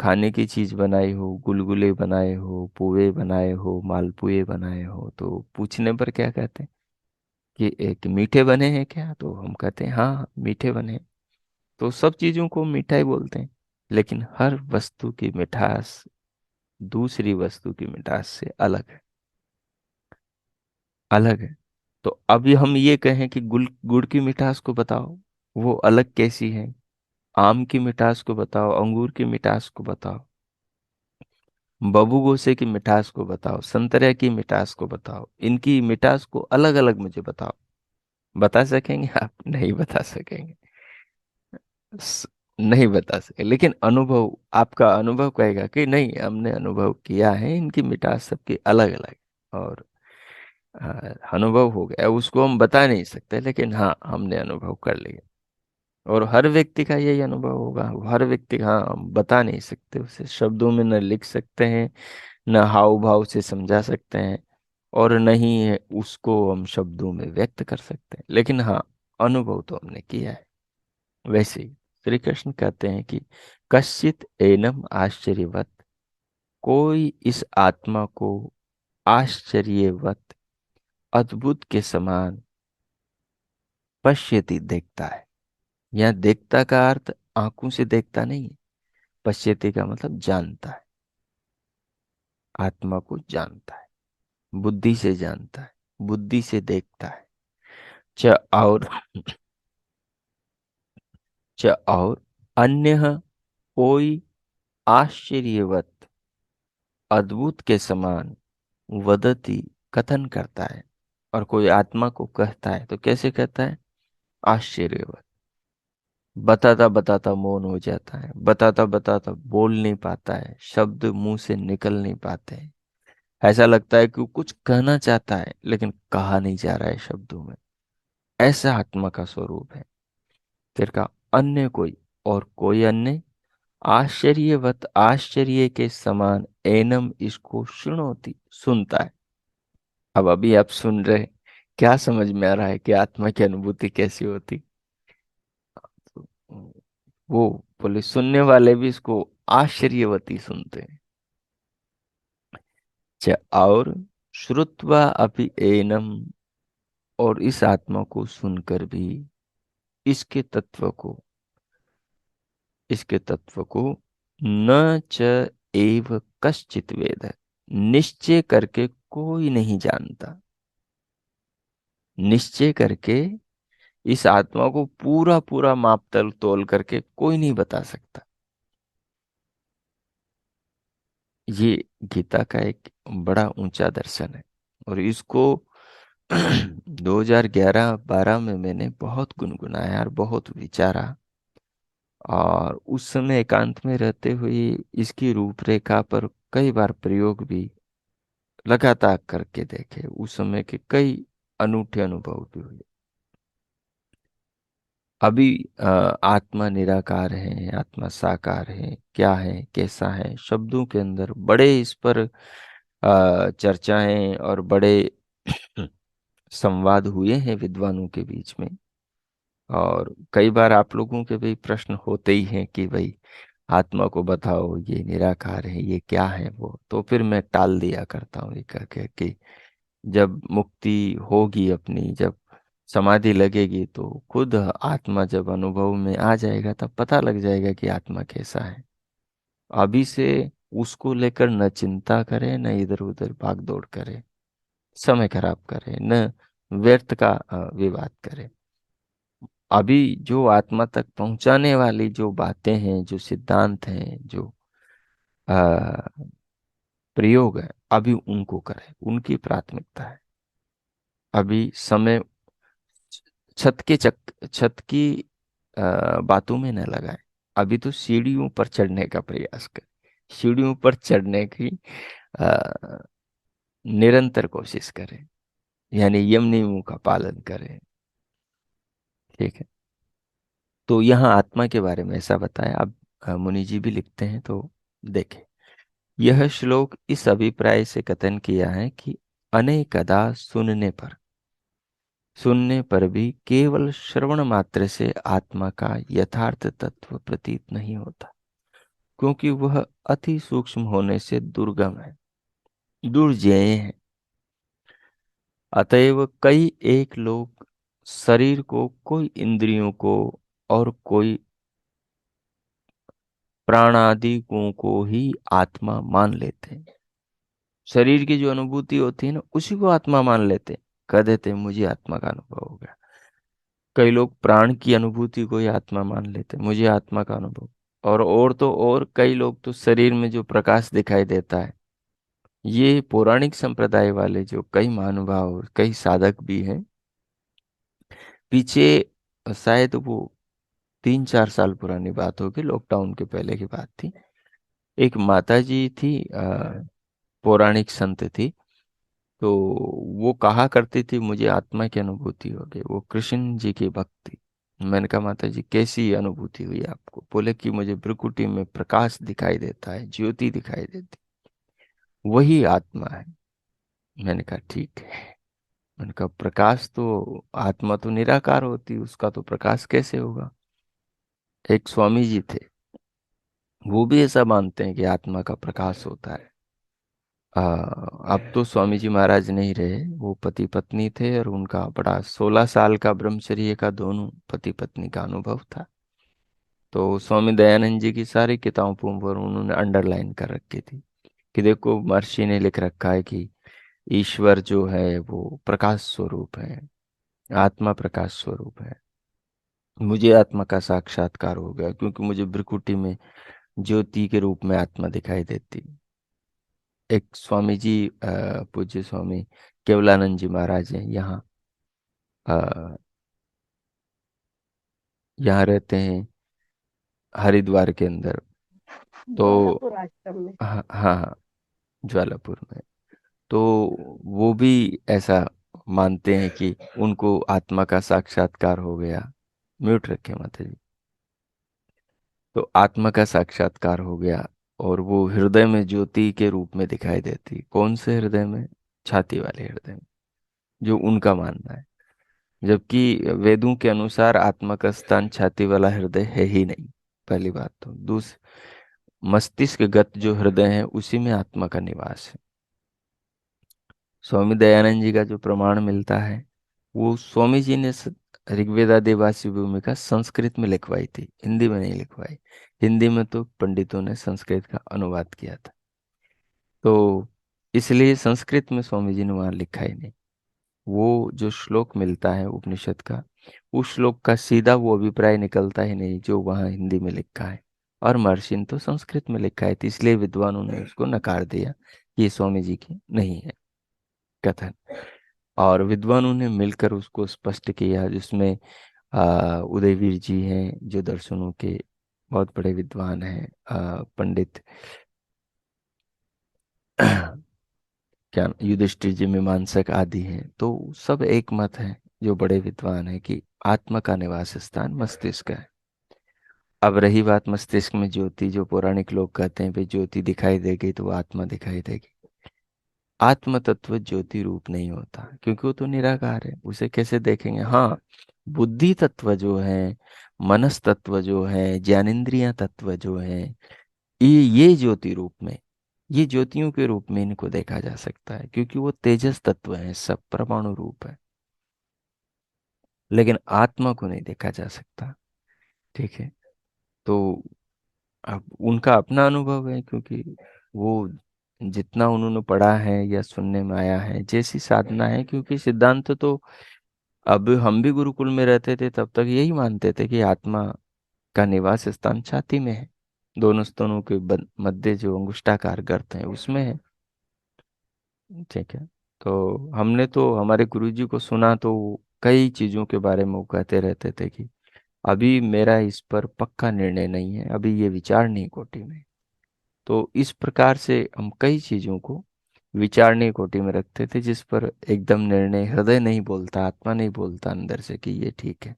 खाने की चीज बनाई हो, गुलगुले बनाए हो, पोहे बनाए हो, मालपुए बनाए हो, तो पूछने पर क्या कहते हैं कि एक मीठे बने हैं क्या, तो हम कहते हैं हाँ मीठे बने हैं। तो सब चीजों को मीठा ही बोलते हैं, लेकिन हर वस्तु की मिठास दूसरी वस्तु की मिठास से अलग है, अलग है। तो अभी हम ये कहें कि गुड़ गुड़ की मिठास को बताओ, वो अलग कैसी है। आम की मिठास को बताओ, अंगूर की मिठास को बताओ, बबू गोसे की मिठास को बताओ, संतरे की मिठास को बताओ, इनकी मिठास को अलग अलग मुझे बताओ। बता सकेंगे आप? नहीं बता सकेंगे। स- नहीं बता सके, लेकिन अनुभव, आपका अनुभव कहेगा कि नहीं, हमने अनुभव किया है, इनकी मिठास सबकी अलग अलग। और अनुभव हो गया, उसको हम बता नहीं सकते, लेकिन हाँ हमने अनुभव कर लिया। और हर व्यक्ति का यही अनुभव होगा। हर व्यक्ति, हाँ हम बता नहीं सकते, उसे शब्दों में न लिख सकते हैं, न हाव भाव से समझा सकते हैं, और न ही उसको हम शब्दों में व्यक्त कर सकते हैं, लेकिन हाँ अनुभव तो हमने किया है। वैसे ही श्री कृष्ण कहते हैं कि कश्चित एनम आश्चर्यवत, कोई इस आत्मा को आश्चर्यवत, अद्भुत के समान, पश्यति, देखता है। यहाँ देखता का अर्थ आंखों से देखता नहीं है। पश्यति का मतलब जानता है, आत्मा को जानता है, बुद्धि से जानता है, बुद्धि से देखता है। च और च और अन्य, कोई आश्चर्यवत, अद्भुत के समान, वदति, कथन करता है। और कोई आत्मा को कहता है तो कैसे कहता है? आश्चर्यवत, बताता बताता मौन हो जाता है, बताता बताता बोल नहीं पाता है, शब्द मुंह से निकल नहीं पाते हैं, ऐसा लगता है कि वो कुछ कहना चाहता है लेकिन कहा नहीं जा रहा है शब्दों में। ऐसा आत्मा का स्वरूप है। फिर कहा अन्य कोई, और कोई अन्य आश्चर्यवत आश्चर्य के समान एनम इसको सुनोती सुनता है। अब अभी आप सुन रहे, क्या समझ में आ रहा है कि आत्मा की अनुभूति कैसी होती? तो वो बोले सुनने वाले भी इसको आश्चर्यवती सुनते हैं। और श्रुत्वा अपि एनम, और इस आत्मा को सुनकर भी इसके तत्व को, इसके तत्व को न च एव कश्चित वेद, निश्चय करके कोई नहीं जानता। निश्चय करके इस आत्मा को पूरा पूरा माप तल तोल करके कोई नहीं बता सकता। ये गीता का एक बड़ा ऊंचा दर्शन है। और इसको 2011-12 में मैंने बहुत गुनगुनाया और बहुत विचारा। और उस समय एकांत में रहते हुए इसकी रूपरेखा पर कई बार प्रयोग भी लगातार करके देखे। उस समय के कई अनूठे अनुभव भी हुए। अभी आत्मा निराकार है, आत्मा साकार है, क्या है कैसा है, शब्दों के अंदर बड़े इस पर चर्चाएं और बड़े संवाद हुए हैं विद्वानों के बीच में। और कई बार आप लोगों के भी प्रश्न होते ही हैं कि भाई आत्मा को बताओ, ये निराकार है, ये क्या है वो। तो फिर मैं टाल दिया करता हूँ ये कह के कि जब मुक्ति होगी अपनी, जब समाधि लगेगी, तो खुद आत्मा जब अनुभव में आ जाएगा तब पता लग जाएगा कि आत्मा कैसा है। अभी से उसको लेकर न चिंता करें, न इधर उधर भाग दौड़ करें, समय खराब करें, न व्यर्थ का विवाद करें। अभी जो आत्मा तक पहुंचाने वाली जो बातें हैं, जो सिद्धांत हैं, जो आ, प्रयोग है, अभी उनको करें, उनकी प्राथमिकता है। अभी समय छत की बातों में न लगाएं। अभी तो सीढ़ियों पर चढ़ने का प्रयास करें। सीढ़ियों पर चढ़ने की आ, निरंतर कोशिश करें, यानी यम नियमों का पालन करें। ठीक है। तो यहाँ आत्मा के बारे में ऐसा बताया। अब मुनि जी भी लिखते हैं, तो देखें। यह श्लोक इस अभिप्राय से कथन किया है कि अनेकदा सुनने पर भी केवल श्रवण मात्र से आत्मा का यथार्थ तत्व प्रतीत नहीं होता, क्योंकि वह अति सूक्ष्म होने से दुर्गम है, दुर्जेय है। अतएव कई एक लोग शरीर को, कोई इंद्रियों को, और कोई प्राणादिकों को ही आत्मा मान लेते हैं। शरीर की जो अनुभूति होती है ना, उसी को आत्मा मान लेते हैं। कह देते हैं मुझे आत्मा का अनुभव हो गया। कई लोग प्राण की अनुभूति को ही आत्मा मान लेते हैं, मुझे आत्मा का अनुभव। और तो और कई लोग तो शरीर में जो प्रकाश दिखाई देता है, ये पौराणिक संप्रदाय वाले जो कई महानुभाव, कई साधक भी हैं। पीछे शायद वो 3-4 साल पुरानी बात होगी, लॉकडाउन के पहले की बात थी। एक माता जी थी, पौराणिक संत थी। तो वो कहा करती थी मुझे आत्मा की अनुभूति हो गई। वो कृष्ण जी की भक्त थी। मैंने कहा माता जी कैसी अनुभूति हुई आपको? बोले कि मुझे भ्रुकुटी में प्रकाश दिखाई देता है, ज्योति दिखाई देती, वही आत्मा है। मैंने कहा ठीक है। मैंने कहा प्रकाश तो, आत्मा तो निराकार होती, उसका तो प्रकाश कैसे होगा? एक स्वामी जी थे, वो भी ऐसा मानते हैं कि आत्मा का प्रकाश होता है। अब तो स्वामी जी महाराज नहीं रहे। वो पति पत्नी थे और उनका बड़ा 16 साल का ब्रह्मचर्य का दोनों पति पत्नी का अनुभव था। तो स्वामी दयानंद जी की सारी किताबों पर उन्होंने अंडरलाइन कर रखी थी कि देखो महर्षि ने लिख रखा है कि ईश्वर जो है वो प्रकाश स्वरूप है, आत्मा प्रकाश स्वरूप है। मुझे आत्मा का साक्षात्कार हो गया क्योंकि मुझे भ्रिकुटी में ज्योति के रूप में आत्मा दिखाई देती। एक स्वामी जी, पूज्य स्वामी केवलानंद जी महाराज हैं, यहाँ यहाँ रहते हैं हरिद्वार के अंदर। तो ज्वालापुर आश्रम में। हाँ हाँ हाँ, ज्वालापुर में। तो वो भी ऐसा मानते हैं कि उनको आत्मा का साक्षात्कार हो गया। म्यूट रखे माता जी। तो आत्मा का साक्षात्कार हो गया और वो हृदय में ज्योति के रूप में दिखाई देती। कौन से हृदय में? छाती वाले हृदय में, जो उनका मानना है। जबकि वेदों के अनुसार आत्मा का स्थान छाती वाला हृदय है ही नहीं। पहली बात। तो मस्तिष्क गत जो हृदय है उसी में आत्मा का निवास है। स्वामी दयानंद जी का जो प्रमाण मिलता है, वो स्वामी जी ने ऋग्वेद आदिवासी भूमिका संस्कृत में लिखवाई थी, हिंदी में नहीं लिखवाई। हिंदी में तो पंडितों ने संस्कृत का अनुवाद किया था। तो इसलिए संस्कृत में स्वामी जी ने वहां लिखा ही नहीं। वो जो श्लोक मिलता है उपनिषद का, उस श्लोक का सीधा वो अभिप्राय निकलता ही नहीं जो वहाँ हिंदी में लिखा है। और महर्षि ने तो संस्कृत में लिखा है, तो इसलिए विद्वानों ने उसको नकार दिया कि ये स्वामी जी की नहीं है कथन। और विद्वानों ने मिलकर उसको स्पष्ट किया, जिसमें उदयवीर जी हैं जो दर्शनों के बहुत बड़े विद्वान हैं, पंडित क्या युधिष्ठिर जी मीमांसक आदि हैं, तो सब एक मत है जो बड़े विद्वान है कि आत्मा का निवास स्थान मस्तिष्क है। अब रही बात मस्तिष्क में ज्योति, जो पौराणिक लोग कहते हैं भाई ज्योति दिखाई देगी तो वो आत्मा दिखाई देगी। आत्म तत्व ज्योति रूप नहीं होता, क्योंकि वो तो निराकार है, उसे कैसे देखेंगे? हाँ, बुद्धि तत्व जो है, मनस तत्व जो है, ज्ञानेंद्रिय तत्व जो है, ये ज्योति रूप में, ये ज्योतियों के रूप में इनको देखा जा सकता है, क्योंकि वो तेजस तत्व है, सब परमाणु रूप है। लेकिन आत्मा को नहीं देखा जा सकता। ठीक है। तो अब उनका अपना अनुभव है, क्योंकि वो जितना उन्होंने पढ़ा है या सुनने में आया है, जैसी साधना है, क्योंकि सिद्धांत तो, अब हम भी गुरुकुल में रहते थे तब तक यही मानते थे कि आत्मा का निवास स्थान छाती में है, दोनों स्तनों के मध्य जो अंगुष्ठाकार गर्त है उसमें है। ठीक है। तो हमने तो हमारे गुरुजी को सुना, तो कई चीजों के बारे में वो कहते रहते थे कि अभी मेरा इस पर पक्का निर्णय नहीं है, अभी ये विचारणीय कोटि में। तो इस प्रकार से हम कई चीजों को विचारणीय कोटि में रखते थे, जिस पर एकदम निर्णय हृदय नहीं बोलता, आत्मा नहीं बोलता अंदर से कि ये ठीक है।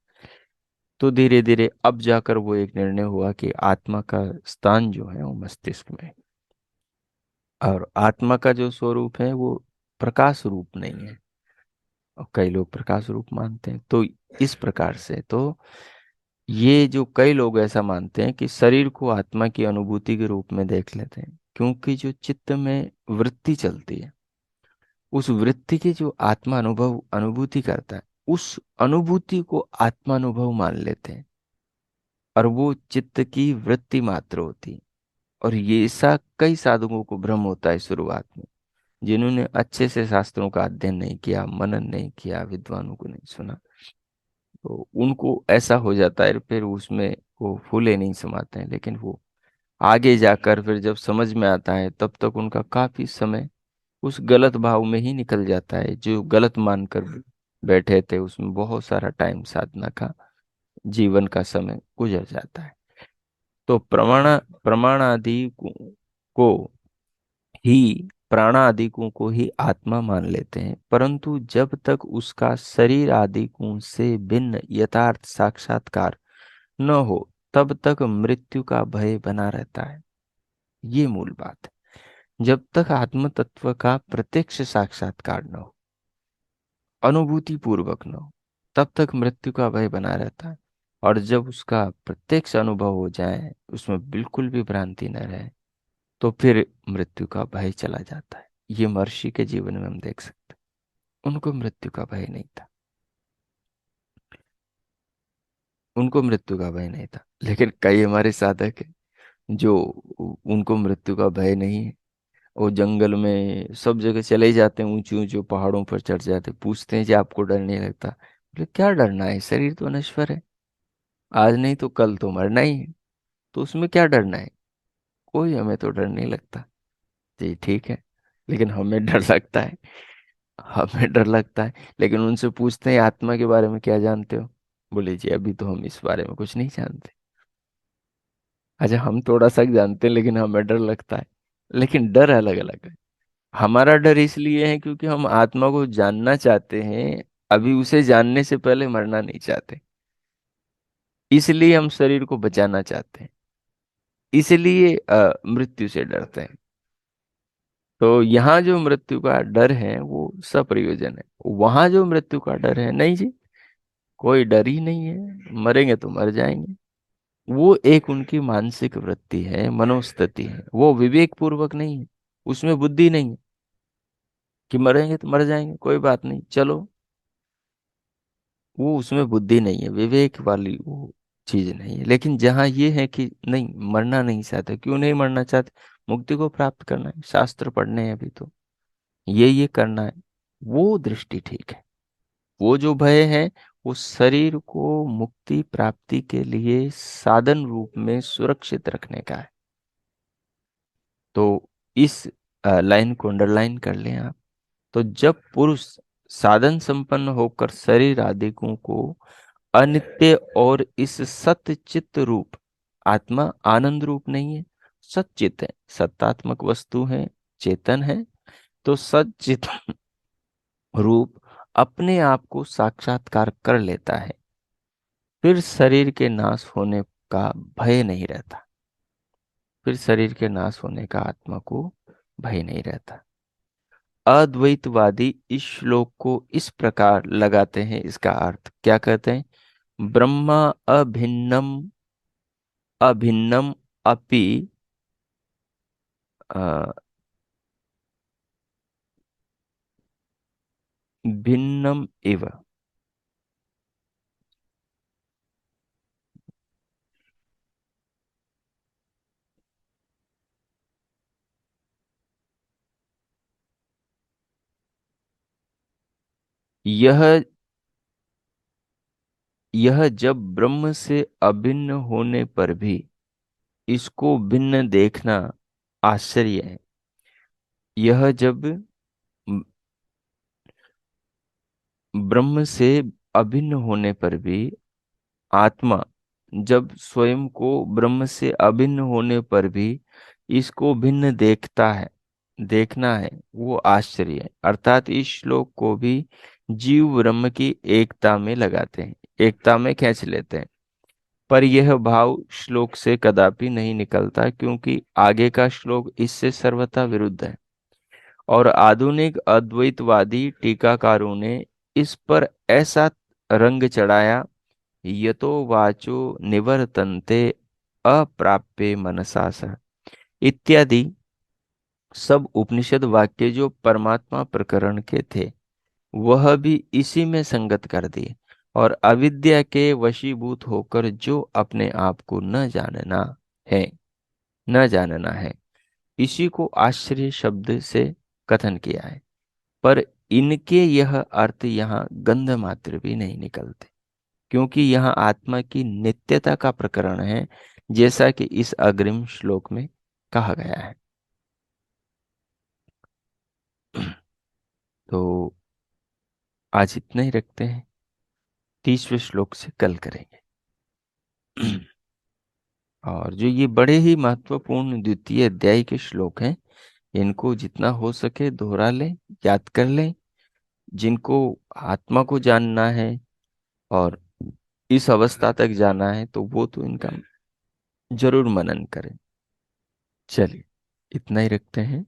तो धीरे धीरे अब जाकर वो एक निर्णय हुआ कि आत्मा का स्थान जो है वो मस्तिष्क में है। और आत्मा का जो स्वरूप है वो प्रकाश रूप नहीं है, और कई लोग प्रकाश रूप मानते हैं। तो इस प्रकार से तो ये जो कई लोग ऐसा मानते हैं कि शरीर को आत्मा की अनुभूति के रूप में देख लेते हैं, क्योंकि जो चित्त में वृत्ति चलती है, उस वृत्ति की जो आत्मा अनुभूति करता है, उस अनुभूति को आत्मानुभव मान लेते हैं। और वो चित्त की वृत्ति मात्र होती है। और ये ऐसा कई साधकों को भ्रम होता है शुरुआत में, जिन्होंने अच्छे से शास्त्रों का अध्ययन नहीं किया, मनन नहीं किया, विद्वानों को नहीं सुना, तो उनको ऐसा हो जाता है। फिर उसमें वो फूले नहीं समाते हैं। लेकिन वो आगे जाकर फिर जब समझ में आता है, तब तक उनका काफी समय उस गलत भाव में ही निकल जाता है, जो गलत मानकर बैठे थे उसमें बहुत सारा टाइम साधना का, जीवन का समय गुजर जाता है। तो प्रमाण आदि को ही प्राण आदि को ही आत्मा मान लेते हैं, परंतु जब तक उसका शरीर आदि से भिन्न यथार्थ साक्षात्कार न हो, तब तक मृत्यु का भय बना रहता है। ये मूल बात है। जब तक आत्म तत्व का प्रत्यक्ष साक्षात्कार न हो, अनुभूति पूर्वक न हो, तब तक मृत्यु का भय बना रहता है। और जब उसका प्रत्यक्ष अनुभव हो जाए, उसमें बिल्कुल भी भ्रांति न रहे, तो फिर मृत्यु का भय चला जाता है। ये महर्षि के जीवन में हम देख सकते हैं। उनको मृत्यु का भय नहीं था। उनको मृत्यु का भय नहीं था। लेकिन कई हमारे साधक हैं जो, उनको मृत्यु का भय नहीं है। वो जंगल में सब जगह चले ही जाते हैं, ऊंचे ऊंचे पहाड़ों पर चढ़ जाते हैं। पूछते हैं जी आपको डर नहीं लगता? बोले क्या डरना है, शरीर तो नश्वर है, आज नहीं तो कल तो मरना ही है, तो उसमें क्या डरना है? कोई हमें तो डर नहीं लगता। जी ठीक है। लेकिन हमें डर लगता है। हमें डर लगता है। लेकिन उनसे पूछते हैं आत्मा के बारे में क्या जानते हो? बोले जी अभी तो हम इस बारे में कुछ नहीं जानते। अच्छा, हम थोड़ा सा जानते हैं लेकिन हमें डर लगता है। लेकिन डर अलग अलग है। हमारा डर इसलिए है क्योंकि हम आत्मा को जानना चाहते हैं, अभी उसे जानने से पहले मरना नहीं चाहते। इसलिए हम शरीर को बचाना चाहते हैं, इसलिए मृत्यु से डरते हैं। तो यहाँ जो मृत्यु का डर है वो सप्रयोजन है, वहां जो मृत्यु का डर है, नहीं जी, कोई डर ही नहीं है, मरेंगे तो मर जाएंगे। वो एक उनकी मानसिक वृत्ति है, मनोस्थिति है, वो विवेक पूर्वक नहीं है, उसमें बुद्धि नहीं है कि मरेंगे तो मर जाएंगे, कोई बात नहीं चलो। वो उसमें बुद्धि नहीं है, विवेक वाली वो चीज नहीं है। लेकिन जहाँ ये है कि नहीं, मरना नहीं चाहते, क्यों नहीं मरना चाहते? मुक्ति को प्राप्त करना है, शास्त्र पढ़ने हैं अभी तो, ये करना है, वो दृष्टि ठीक है। वो जो भय है, वो शरीर को मुक्ति प्राप्ति के लिए साधन रूप में सुरक्षित रखने का है। तो इस लाइन को अंडरलाइन कर लें आप। तो जब पुरुष साधन संपन्न होकर शरीर आदिकों को अनित्य और इस सतचित रूप, आत्मा आनंद रूप नहीं है, सच्चित है, सत्तात्मक वस्तु है, चेतन है, तो सच्चित रूप अपने आप को साक्षात्कार कर लेता है, फिर शरीर के नाश होने का भय नहीं रहता, फिर शरीर के नाश होने का आत्मा को भय नहीं रहता। अद्वैतवादी इस श्लोक को इस प्रकार लगाते हैं, इसका अर्थ क्या कहते हैं? ब्रह्मा अभिन्नम, अभिन्नम अपि अ, भिन्नम इव। यह यह जब ब्रह्म से अभिन्न होने पर भी इसको भिन्न देखना आश्चर्य है। यह जब ब्रह्म से अभिन्न होने पर भी, आत्मा जब स्वयं को ब्रह्म से अभिन्न होने पर भी इसको भिन्न देखता है, देखना है, वो आश्चर्य है। अर्थात इस श्लोक को भी जीव ब्रह्म की एकता में लगाते हैं, एकता में खींच लेते हैं। पर यह भाव श्लोक से कदापि नहीं निकलता, क्योंकि आगे का श्लोक इससे सर्वथा विरुद्ध है। और आधुनिक अद्वैतवादी टीकाकारों ने इस पर ऐसा रंग चढ़ाया, यतो वाचो निवर्तन्ते अप्राप्य मनसा सह, इत्यादि सब उपनिषद वाक्य जो परमात्मा प्रकरण के थे, वह भी इसी में संगत कर दिए। और अविद्या के वशीभूत होकर जो अपने आप को न जानना है, न जानना है, इसी को आश्चर्य शब्द से कथन किया है। पर इनके यह अर्थ यहाँ गंध मात्र भी नहीं निकलते, क्योंकि यहाँ आत्मा की नित्यता का प्रकरण है, जैसा कि इस अग्रिम श्लोक में कहा गया है। तो आज इतना ही रखते हैं, 30वें श्लोक से कल करेंगे। और जो ये बड़े ही महत्वपूर्ण द्वितीय अध्याय के श्लोक हैं, इनको जितना हो सके दोहरा लें, याद कर लें। जिनको आत्मा को जानना है और इस अवस्था तक जाना है, तो वो तो इनका जरूर मनन करें। चलिए, इतना ही रखते हैं।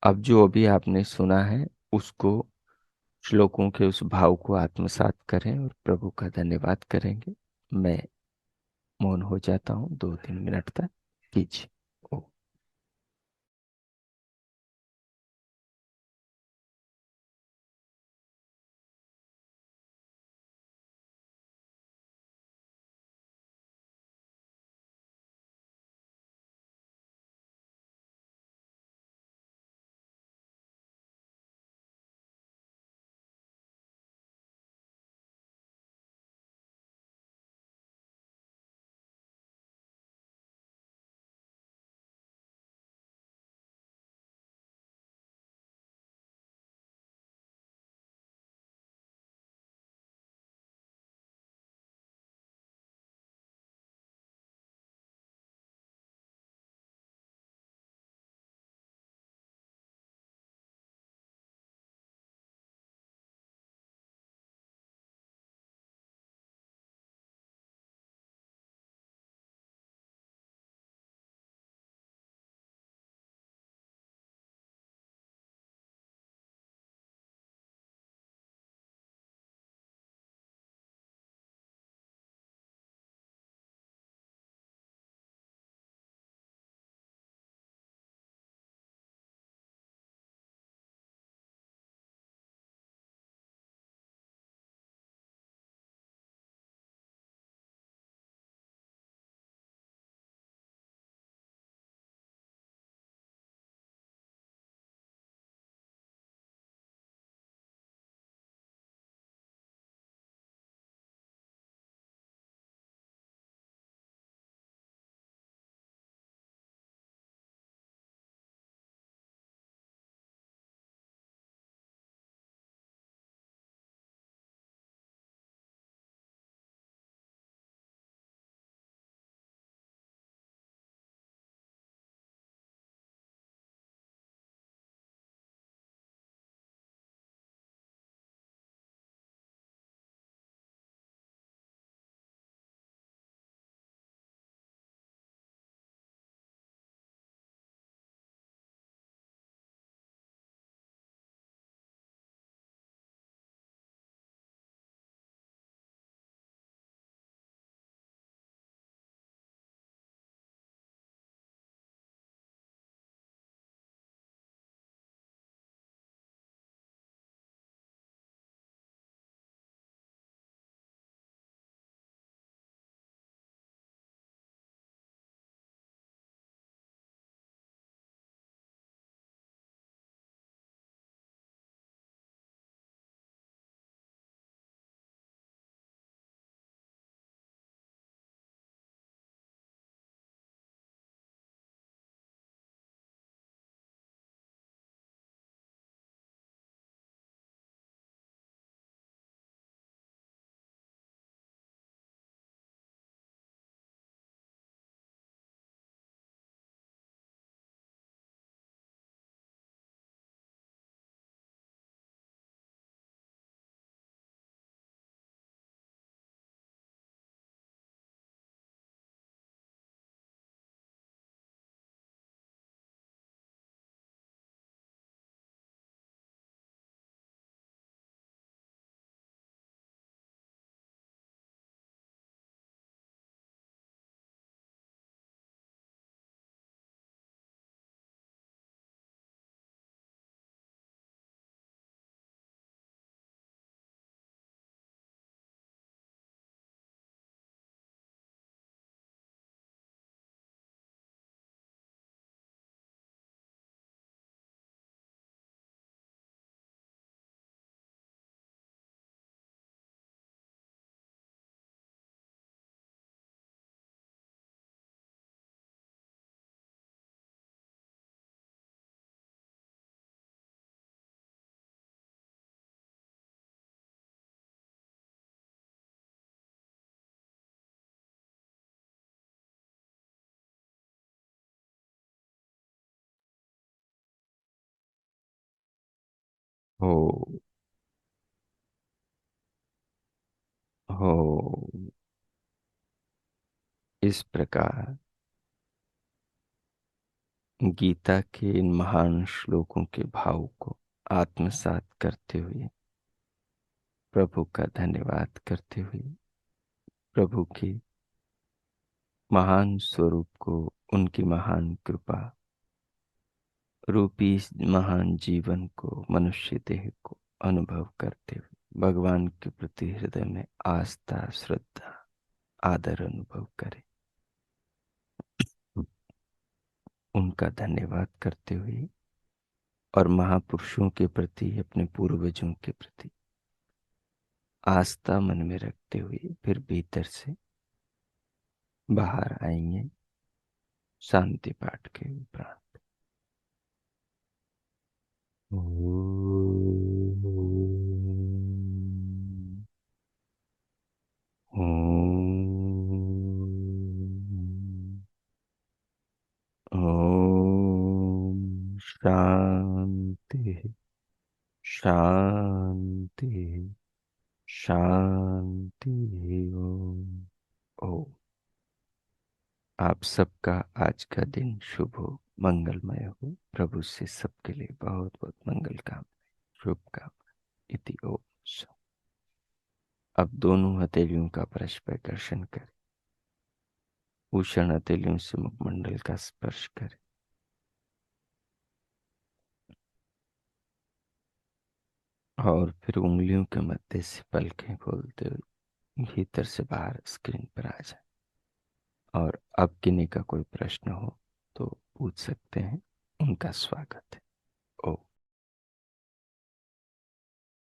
अब जो अभी आपने सुना है, उसको, श्लोकों के उस भाव को आत्मसात करें और प्रभु का धन्यवाद करेंगे। मैं मौन हो जाता हूँ 2-3 मिनट तक। कीजिए। ओ। हो हो। इस प्रकार गीता के इन महान श्लोकों के भाव को आत्मसात करते हुए, प्रभु का धन्यवाद करते हुए, प्रभु के महान स्वरूप को, उनकी महान कृपा रूपी इस महान जीवन को, मनुष्य देह को अनुभव करते हुए भगवान के प्रति हृदय में आस्था, श्रद्धा, आदर अनुभव करें। उनका धन्यवाद करते हुए और महापुरुषों के प्रति, अपने पूर्वजों के प्रति आस्था मन में रखते हुए फिर भीतर से बाहर आएंगे शांति पाठ के उपरांत। ओम शांति शांति शांति। ओम। ओम। आप सबका आज का दिन शुभ हो, मंगलमय हो। प्रभु से सबके लिए बहुत बहुत मंगल कामना, शुभ कामना। इति ओम। अब दोनों हथेलियों का परस्पर घर्षण करें। उषण हथेलियों से मुखमंडल का स्पर्श करें और फिर उंगलियों के मध्य से पलकें खोलते हुए भीतर से बाहर स्क्रीन पर आ जाए। और अब किन्हीं का कोई प्रश्न हो तो पूछ सकते हैं। उनका स्वागत है। ओ